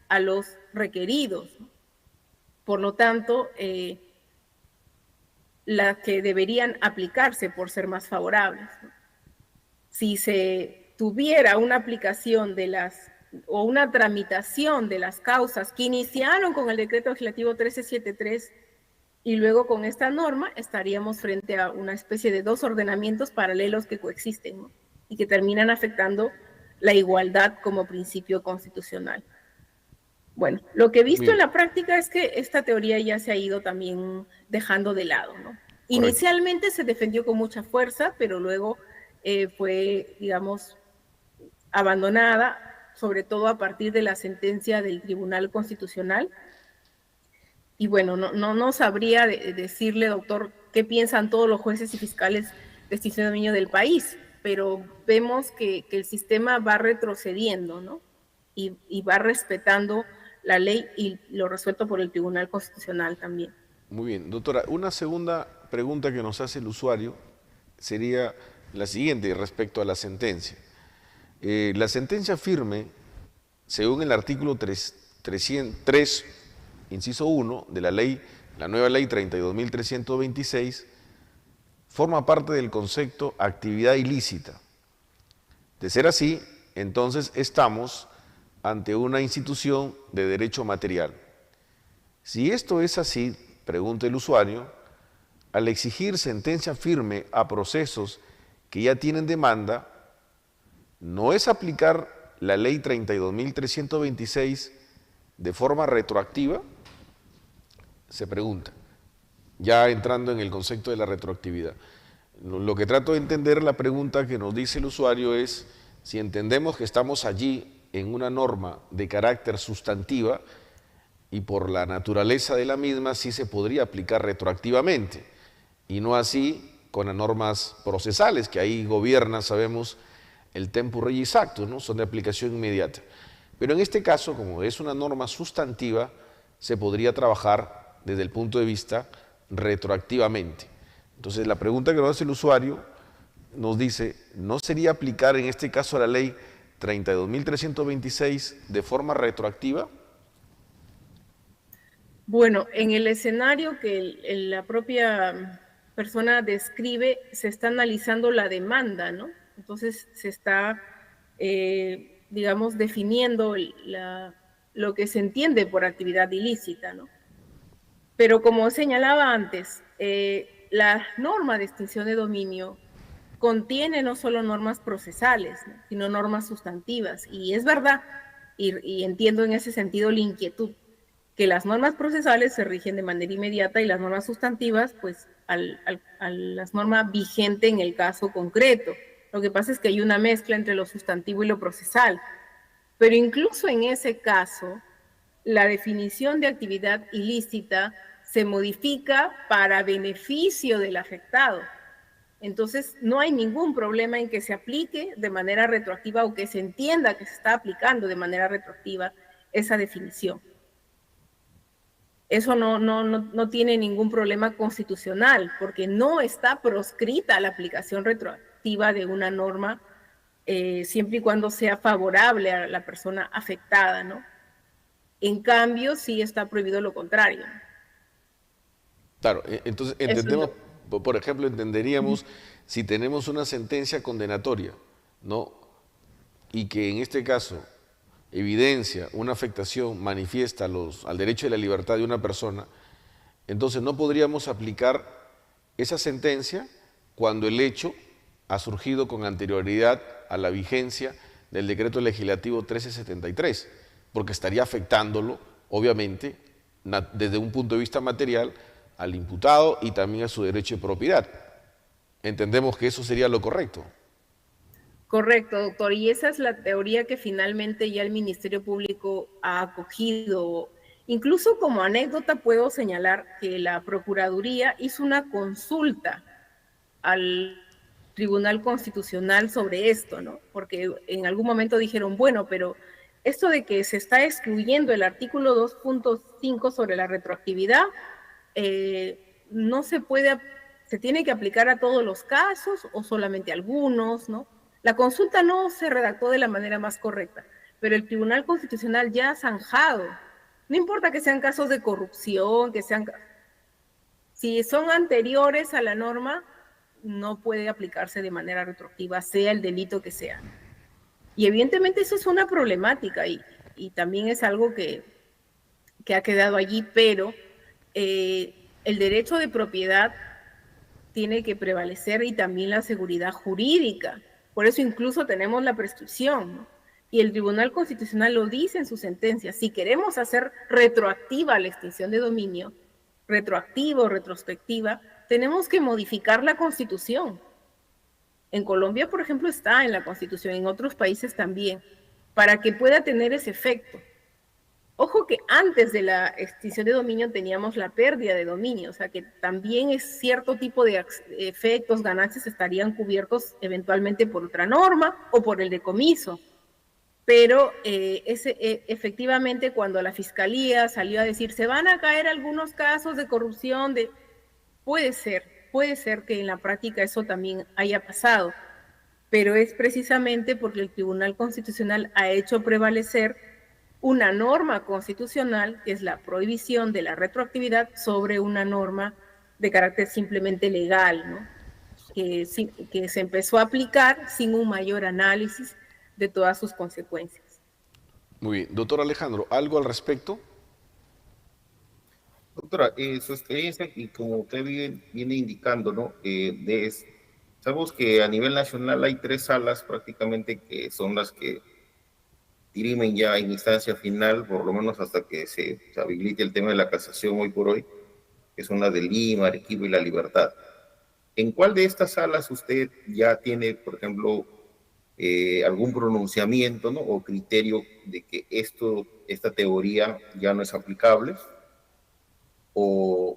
Speaker 2: a los requeridos. Por lo tanto, las que deberían aplicarse por ser más favorables, ¿no? Si se tuviera una aplicación de o una tramitación de las causas que iniciaron con el decreto legislativo 1373 y luego con esta norma, estaríamos frente a una especie de dos ordenamientos paralelos que coexisten, ¿no? Y que terminan afectando la igualdad como principio constitucional. Bueno, lo que he visto en la práctica es que esta teoría ya se ha ido también dejando de lado, ¿no? Inicialmente se defendió con mucha fuerza, pero luego fue, digamos, abandonada, sobre todo a partir de la sentencia del Tribunal Constitucional. Y bueno, no sabría decirle, doctor, qué piensan todos los jueces y fiscales de extinción de dominio del país, pero vemos que el sistema va retrocediendo, ¿no? Y va respetando la ley y lo resuelto por el Tribunal Constitucional también.
Speaker 1: Muy bien, doctora, una segunda pregunta que nos hace el usuario sería la siguiente respecto a la sentencia. La sentencia firme, según el artículo 3, inciso 1 de la nueva ley 32.326, forma parte del concepto actividad ilícita. De ser así, entonces estamos ante una institución de derecho material. Si esto es así, pregunta el usuario, al exigir sentencia firme a procesos que ya tienen demanda, ¿no es aplicar la ley 32.326 de forma retroactiva? Se pregunta, ya entrando en el concepto de la retroactividad. Lo que trato de entender, la pregunta que nos dice el usuario es, si entendemos que estamos allí en una norma de carácter sustantiva y por la naturaleza de la misma sí se podría aplicar retroactivamente y no así con las normas procesales, que ahí gobierna, sabemos, el tempus regis actus, ¿no? Son de aplicación inmediata. Pero en este caso, como es una norma sustantiva, se podría trabajar desde el punto de vista retroactivamente. Entonces, la pregunta que nos hace el usuario nos dice, ¿no sería aplicar en este caso la ley 32.326 de forma retroactiva?
Speaker 2: Bueno, en el escenario que la propia persona describe, se está analizando la demanda, ¿no? Entonces se está, digamos, definiendo lo que se entiende por actividad ilícita, ¿no? Pero como señalaba antes, la norma de extinción de dominio contiene no solo normas procesales, ¿no?, sino normas sustantivas. Y es verdad, y entiendo en ese sentido la inquietud, que las normas procesales se rigen de manera inmediata y las normas sustantivas, pues, a las normas vigentes en el caso concreto. Lo que pasa es que hay una mezcla entre lo sustantivo y lo procesal. Pero incluso en ese caso, la definición de actividad ilícita se modifica para beneficio del afectado. Entonces, no hay ningún problema en que se aplique de manera retroactiva o que se entienda que se está aplicando de manera retroactiva esa definición. Eso no tiene ningún problema constitucional, porque no está proscrita la aplicación retroactiva de una norma, siempre y cuando sea favorable a la persona afectada, ¿no? En cambio, sí está prohibido lo contrario.
Speaker 1: Claro, entonces entendemos, por ejemplo, entenderíamos si tenemos una sentencia condenatoria, ¿no? Y que en este caso evidencia una afectación manifiesta al derecho de la libertad de una persona, entonces no podríamos aplicar esa sentencia cuando el hecho ha surgido con anterioridad a la vigencia del decreto legislativo 1373, porque estaría afectándolo, obviamente, desde un punto de vista material, al imputado y también a su derecho de propiedad. Entendemos que eso sería lo correcto.
Speaker 2: Correcto, doctor. Y esa es la teoría que finalmente ya el Ministerio Público ha acogido. Incluso como anécdota puedo señalar que la Procuraduría hizo una consulta al Tribunal Constitucional sobre esto, ¿no? Porque en algún momento dijeron, bueno, pero esto de que se está excluyendo el artículo 2.5 sobre la retroactividad, no se puede, se tiene que aplicar a todos los casos o solamente a algunos, ¿no? La consulta no se redactó de la manera más correcta, pero el Tribunal Constitucional ya ha zanjado. No importa que sean casos de corrupción, que sean, si son anteriores a la norma, no puede aplicarse de manera retroactiva, sea el delito que sea. Y evidentemente eso es una problemática y también es algo que ha quedado allí, pero el derecho de propiedad tiene que prevalecer y también la seguridad jurídica. Por eso incluso tenemos la prescripción, ¿no? Y el Tribunal Constitucional lo dice en su sentencia. Si queremos hacer retroactiva la extinción de dominio, retroactiva o retrospectiva, tenemos que modificar la Constitución. En Colombia, por ejemplo, está en la Constitución, en otros países también, para que pueda tener ese efecto. Ojo que antes de la extinción de dominio teníamos la pérdida de dominio, o sea que también es cierto tipo de efectos, ganancias estarían cubiertos eventualmente por otra norma o por el decomiso. Pero efectivamente cuando la Fiscalía salió a decir se van a caer algunos casos de corrupción, puede ser que en la práctica eso también haya pasado, pero es precisamente porque el Tribunal Constitucional ha hecho prevalecer una norma constitucional, que es la prohibición de la retroactividad, sobre una norma de carácter simplemente legal, ¿no? Que se empezó a aplicar sin un mayor análisis de todas sus consecuencias.
Speaker 1: Muy bien. Doctor Alejandro, ¿algo al respecto?
Speaker 3: Doctora, su experiencia, y como usted viene indicando, ¿no? Sabemos que a nivel nacional hay 3 salas prácticamente que son las que dirimen ya en instancia final, por lo menos hasta que se habilite el tema de la casación hoy por hoy, que son las de Lima, Arequipa y La Libertad. ¿En cuál de estas salas usted ya tiene, por ejemplo, algún pronunciamiento, ¿no?, o criterio de que esta teoría ya no es aplicable? ¿O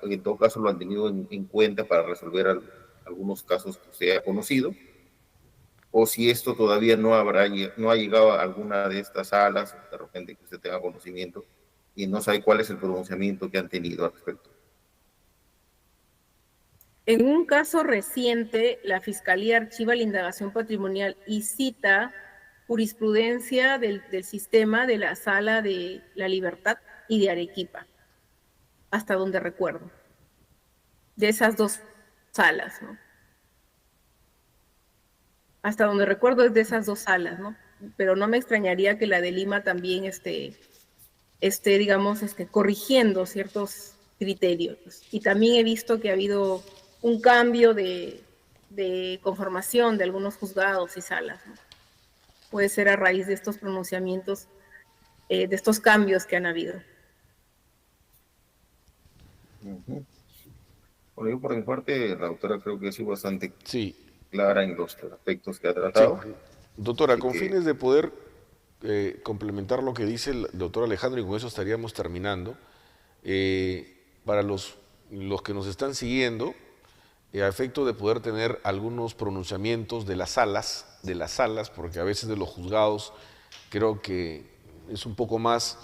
Speaker 3: en todo caso lo han tenido en cuenta para resolver algunos casos que usted ha conocido? o si esto todavía no ha llegado a alguna de estas salas, de repente que usted tenga conocimiento, y no sabe cuál es el pronunciamiento que han tenido al respecto.
Speaker 2: En un caso reciente, la Fiscalía archiva la indagación patrimonial y cita jurisprudencia del sistema de la Sala de la Libertad y de Arequipa, hasta donde recuerdo, de esas dos salas, ¿no? Hasta donde recuerdo es de esas dos salas, ¿no? Pero no me extrañaría que la de Lima también esté digamos, corrigiendo ciertos criterios. Y también he visto que ha habido un cambio de conformación de algunos juzgados y salas, ¿no? Puede ser a raíz de estos pronunciamientos, de estos cambios que han habido.
Speaker 3: Bueno, yo por mi parte, la doctora creo que ha sido bastante
Speaker 1: Sí.
Speaker 3: clara en los aspectos que ha tratado.
Speaker 1: Sí. Doctora,
Speaker 3: Así
Speaker 1: con
Speaker 3: que,
Speaker 1: fines de poder complementar lo que dice el doctor Alejandro, y con eso estaríamos terminando, para los que nos están siguiendo, a efecto de poder tener algunos pronunciamientos de las salas, porque a veces de los juzgados creo que es un poco más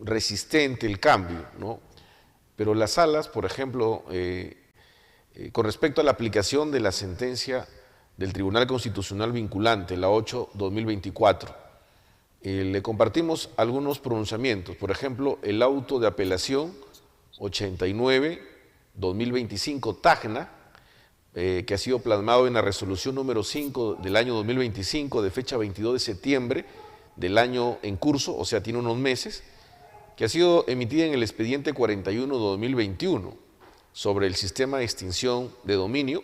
Speaker 1: resistente el cambio, ¿no? Pero las salas, por ejemplo, con respecto a la aplicación de la sentencia del Tribunal Constitucional vinculante, la 8/2024, le compartimos algunos pronunciamientos. Por ejemplo, el auto de apelación 89/2025 Tacna, que ha sido plasmado en la resolución número 5 del año 2025, de fecha 22 de septiembre del año en curso, o sea, tiene unos meses, que ha sido emitida en el expediente 41/2021 sobre el sistema de extinción de dominio.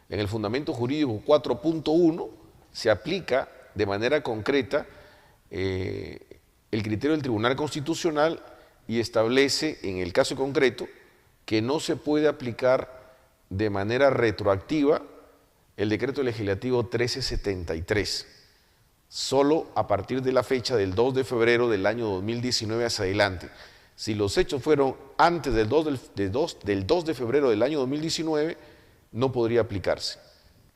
Speaker 1: En el fundamento jurídico 4.1 se aplica de manera concreta el criterio del Tribunal Constitucional y establece en el caso concreto que no se puede aplicar de manera retroactiva el decreto legislativo 1373, solo a partir de la fecha del 2 de febrero del año 2019 hacia adelante. Si los hechos fueron antes del 2 de febrero del año 2019, no podría aplicarse.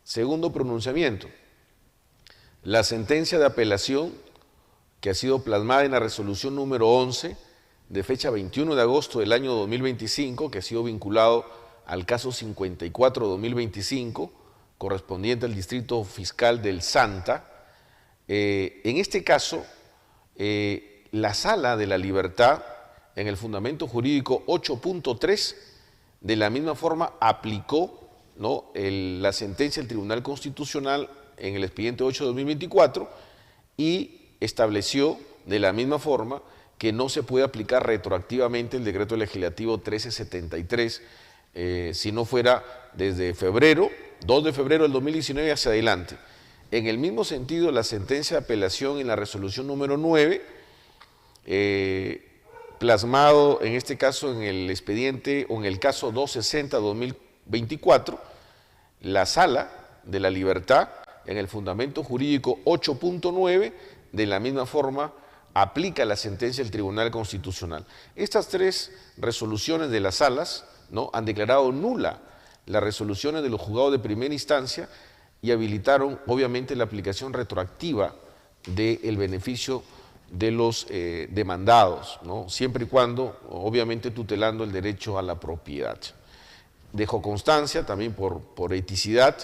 Speaker 1: Segundo pronunciamiento, la sentencia de apelación que ha sido plasmada en la resolución número 11 de fecha 21 de agosto del año 2025, que ha sido vinculado al caso 54/2025, correspondiente al Distrito Fiscal del Santa. En este caso, la Sala de la Libertad, en el fundamento jurídico 8.3, de la misma forma aplicó, ¿no?, la sentencia del Tribunal Constitucional en el expediente 8/2024 y estableció de la misma forma que no se puede aplicar retroactivamente el decreto legislativo 1373 si no fuera desde 2 de febrero del 2019 hacia adelante. En el mismo sentido, la sentencia de apelación en la resolución número 9, plasmado en este caso en el expediente o en el caso 260/2024, la Sala de la Libertad, en el fundamento jurídico 8.9, de la misma forma aplica la sentencia del Tribunal Constitucional. Estas tres resoluciones de las salas, ¿no?, han declarado nula las resoluciones de los juzgados de primera instancia y habilitaron obviamente la aplicación retroactiva del beneficio de los demandados, ¿no?, siempre y cuando obviamente tutelando el derecho a la propiedad. Dejo constancia también por eticidad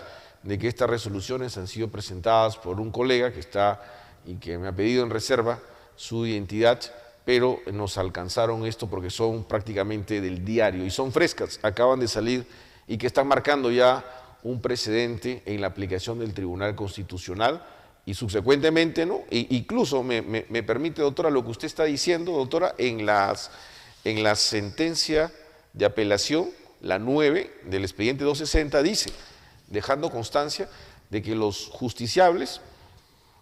Speaker 1: de que estas resoluciones han sido presentadas por un colega que está y que me ha pedido en reserva su identidad, pero nos alcanzaron esto porque son prácticamente del diario y son frescas, acaban de salir y que están marcando ya un precedente en la aplicación del Tribunal Constitucional y subsecuentemente, ¿no?, incluso me permite, doctora, lo que usted está diciendo, doctora, en la sentencia de apelación, la 9 del expediente 260, dice, dejando constancia de que los justiciables,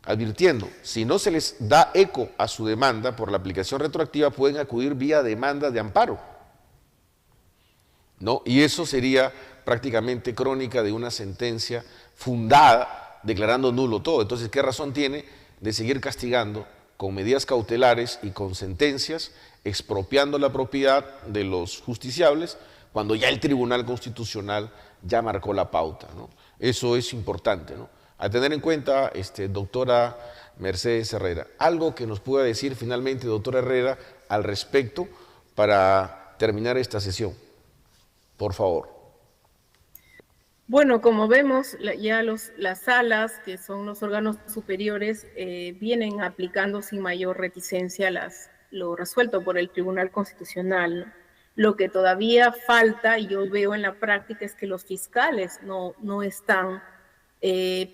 Speaker 1: advirtiendo, si no se les da eco a su demanda por la aplicación retroactiva, pueden acudir vía demanda de amparo, ¿no? Y eso sería prácticamente crónica de una sentencia fundada, declarando nulo todo. Entonces, ¿qué razón tiene de seguir castigando con medidas cautelares y con sentencias, expropiando la propiedad de los justiciables, cuando ya el Tribunal Constitucional ya marcó la pauta, ¿no? Eso es importante, ¿no? a tener en cuenta, doctora Mercedes Herrera. Algo que nos pueda decir finalmente, doctora Herrera, al respecto para terminar esta sesión. Por favor.
Speaker 2: Bueno, como vemos, ya las salas, que son los órganos superiores, vienen aplicando sin mayor reticencia lo resuelto por el Tribunal Constitucional, ¿no? Lo que todavía falta, y yo veo en la práctica, es que los fiscales no están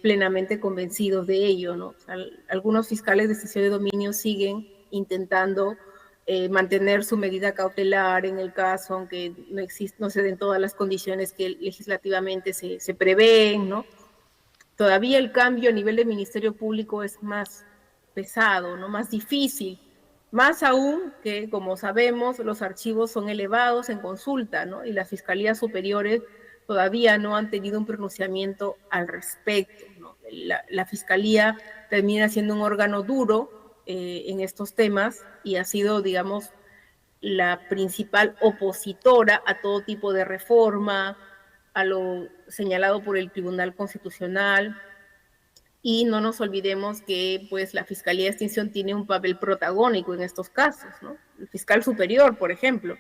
Speaker 2: plenamente convencidos de ello, ¿no? O sea, algunos fiscales de extinción de dominio siguen intentando mantener su medida cautelar en el caso, aunque no se den todas las condiciones que legislativamente se prevén, ¿no? Todavía el cambio a nivel del Ministerio Público es más pesado, ¿no? Más difícil, más aún que, como sabemos, los archivos son elevados en consulta, ¿no? Y las fiscalías superiores todavía no han tenido un pronunciamiento al respecto, ¿no? La fiscalía termina siendo un órgano duro en estos temas y ha sido, digamos, la principal opositora a todo tipo de reforma, a lo señalado por el Tribunal Constitucional. Y no nos olvidemos que pues, la Fiscalía de Extinción tiene un papel protagónico en estos casos, ¿no? El fiscal superior, por ejemplo.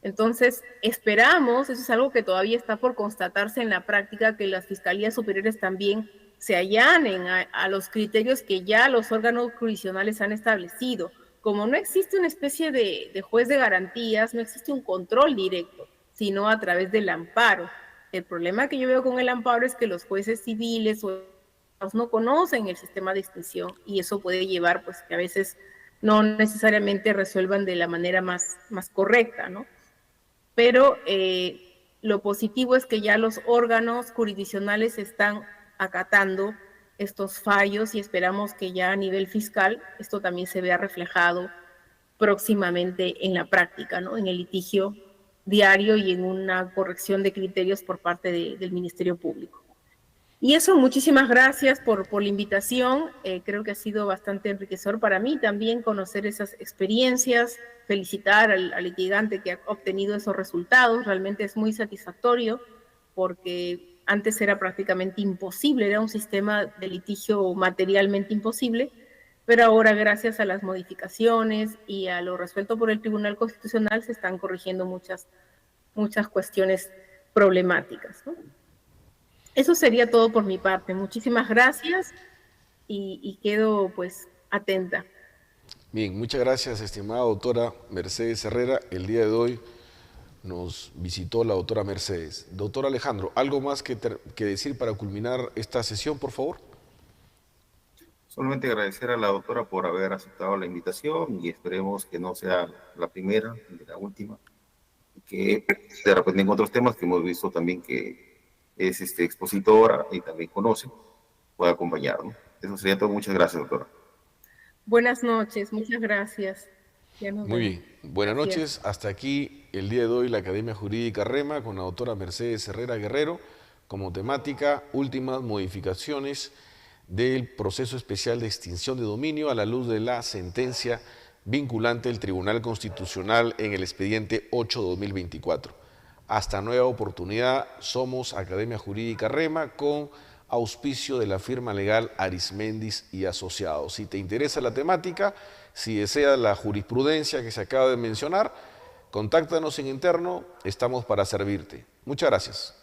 Speaker 2: Entonces, esperamos, eso es algo que todavía está por constatarse en la práctica, que las fiscalías superiores también se allanen a los criterios que ya los órganos jurisdiccionales han establecido. Como no existe una especie de juez de garantías, no existe un control directo, sino a través del amparo. El problema que yo veo con el amparo es que los jueces civiles no conocen el sistema de extinción y eso puede llevar, pues, que a veces no necesariamente resuelvan de la manera más correcta, ¿no? Pero lo positivo es que ya los órganos jurisdiccionales están acatando estos fallos y esperamos que ya a nivel fiscal esto también se vea reflejado próximamente en la práctica, ¿no? En el litigio diario y en una corrección de criterios por parte del Ministerio Público. Y eso, muchísimas gracias por la invitación. Creo que ha sido bastante enriquecedor para mí también conocer esas experiencias, felicitar al litigante que ha obtenido esos resultados. Realmente es muy satisfactorio porque antes era prácticamente imposible, era un sistema de litigio materialmente imposible, pero ahora gracias a las modificaciones y a lo resuelto por el Tribunal Constitucional se están corrigiendo muchas cuestiones problemáticas, ¿no? Eso sería todo por mi parte. Muchísimas gracias y quedo pues atenta.
Speaker 1: Bien, muchas gracias, estimada doctora Mercedes Herrera. El día de hoy nos visitó la doctora Mercedes. Doctor Alejandro, ¿algo más que decir para culminar esta sesión, por favor?
Speaker 3: Solamente agradecer a la doctora por haber aceptado la invitación y esperemos que no sea la primera ni la última. Que de repente en otros temas que hemos visto también que es expositora y también conoce, pueda acompañarnos. Eso sería todo. Muchas gracias, doctora.
Speaker 2: Buenas noches, muchas gracias.
Speaker 1: Muy bien, buenas noches. Hasta aquí el día de hoy la Academia Jurídica REMA con la doctora Mercedes Herrera Guerrero como temática últimas modificaciones del proceso especial de extinción de dominio a la luz de la sentencia vinculante del Tribunal Constitucional en el expediente 8/2024. Hasta nueva oportunidad, somos Academia Jurídica REMA con auspicio de la firma legal Arismendis y Asociados. Si te interesa la temática, si deseas la jurisprudencia que se acaba de mencionar, contáctanos en interno, estamos para servirte. Muchas gracias.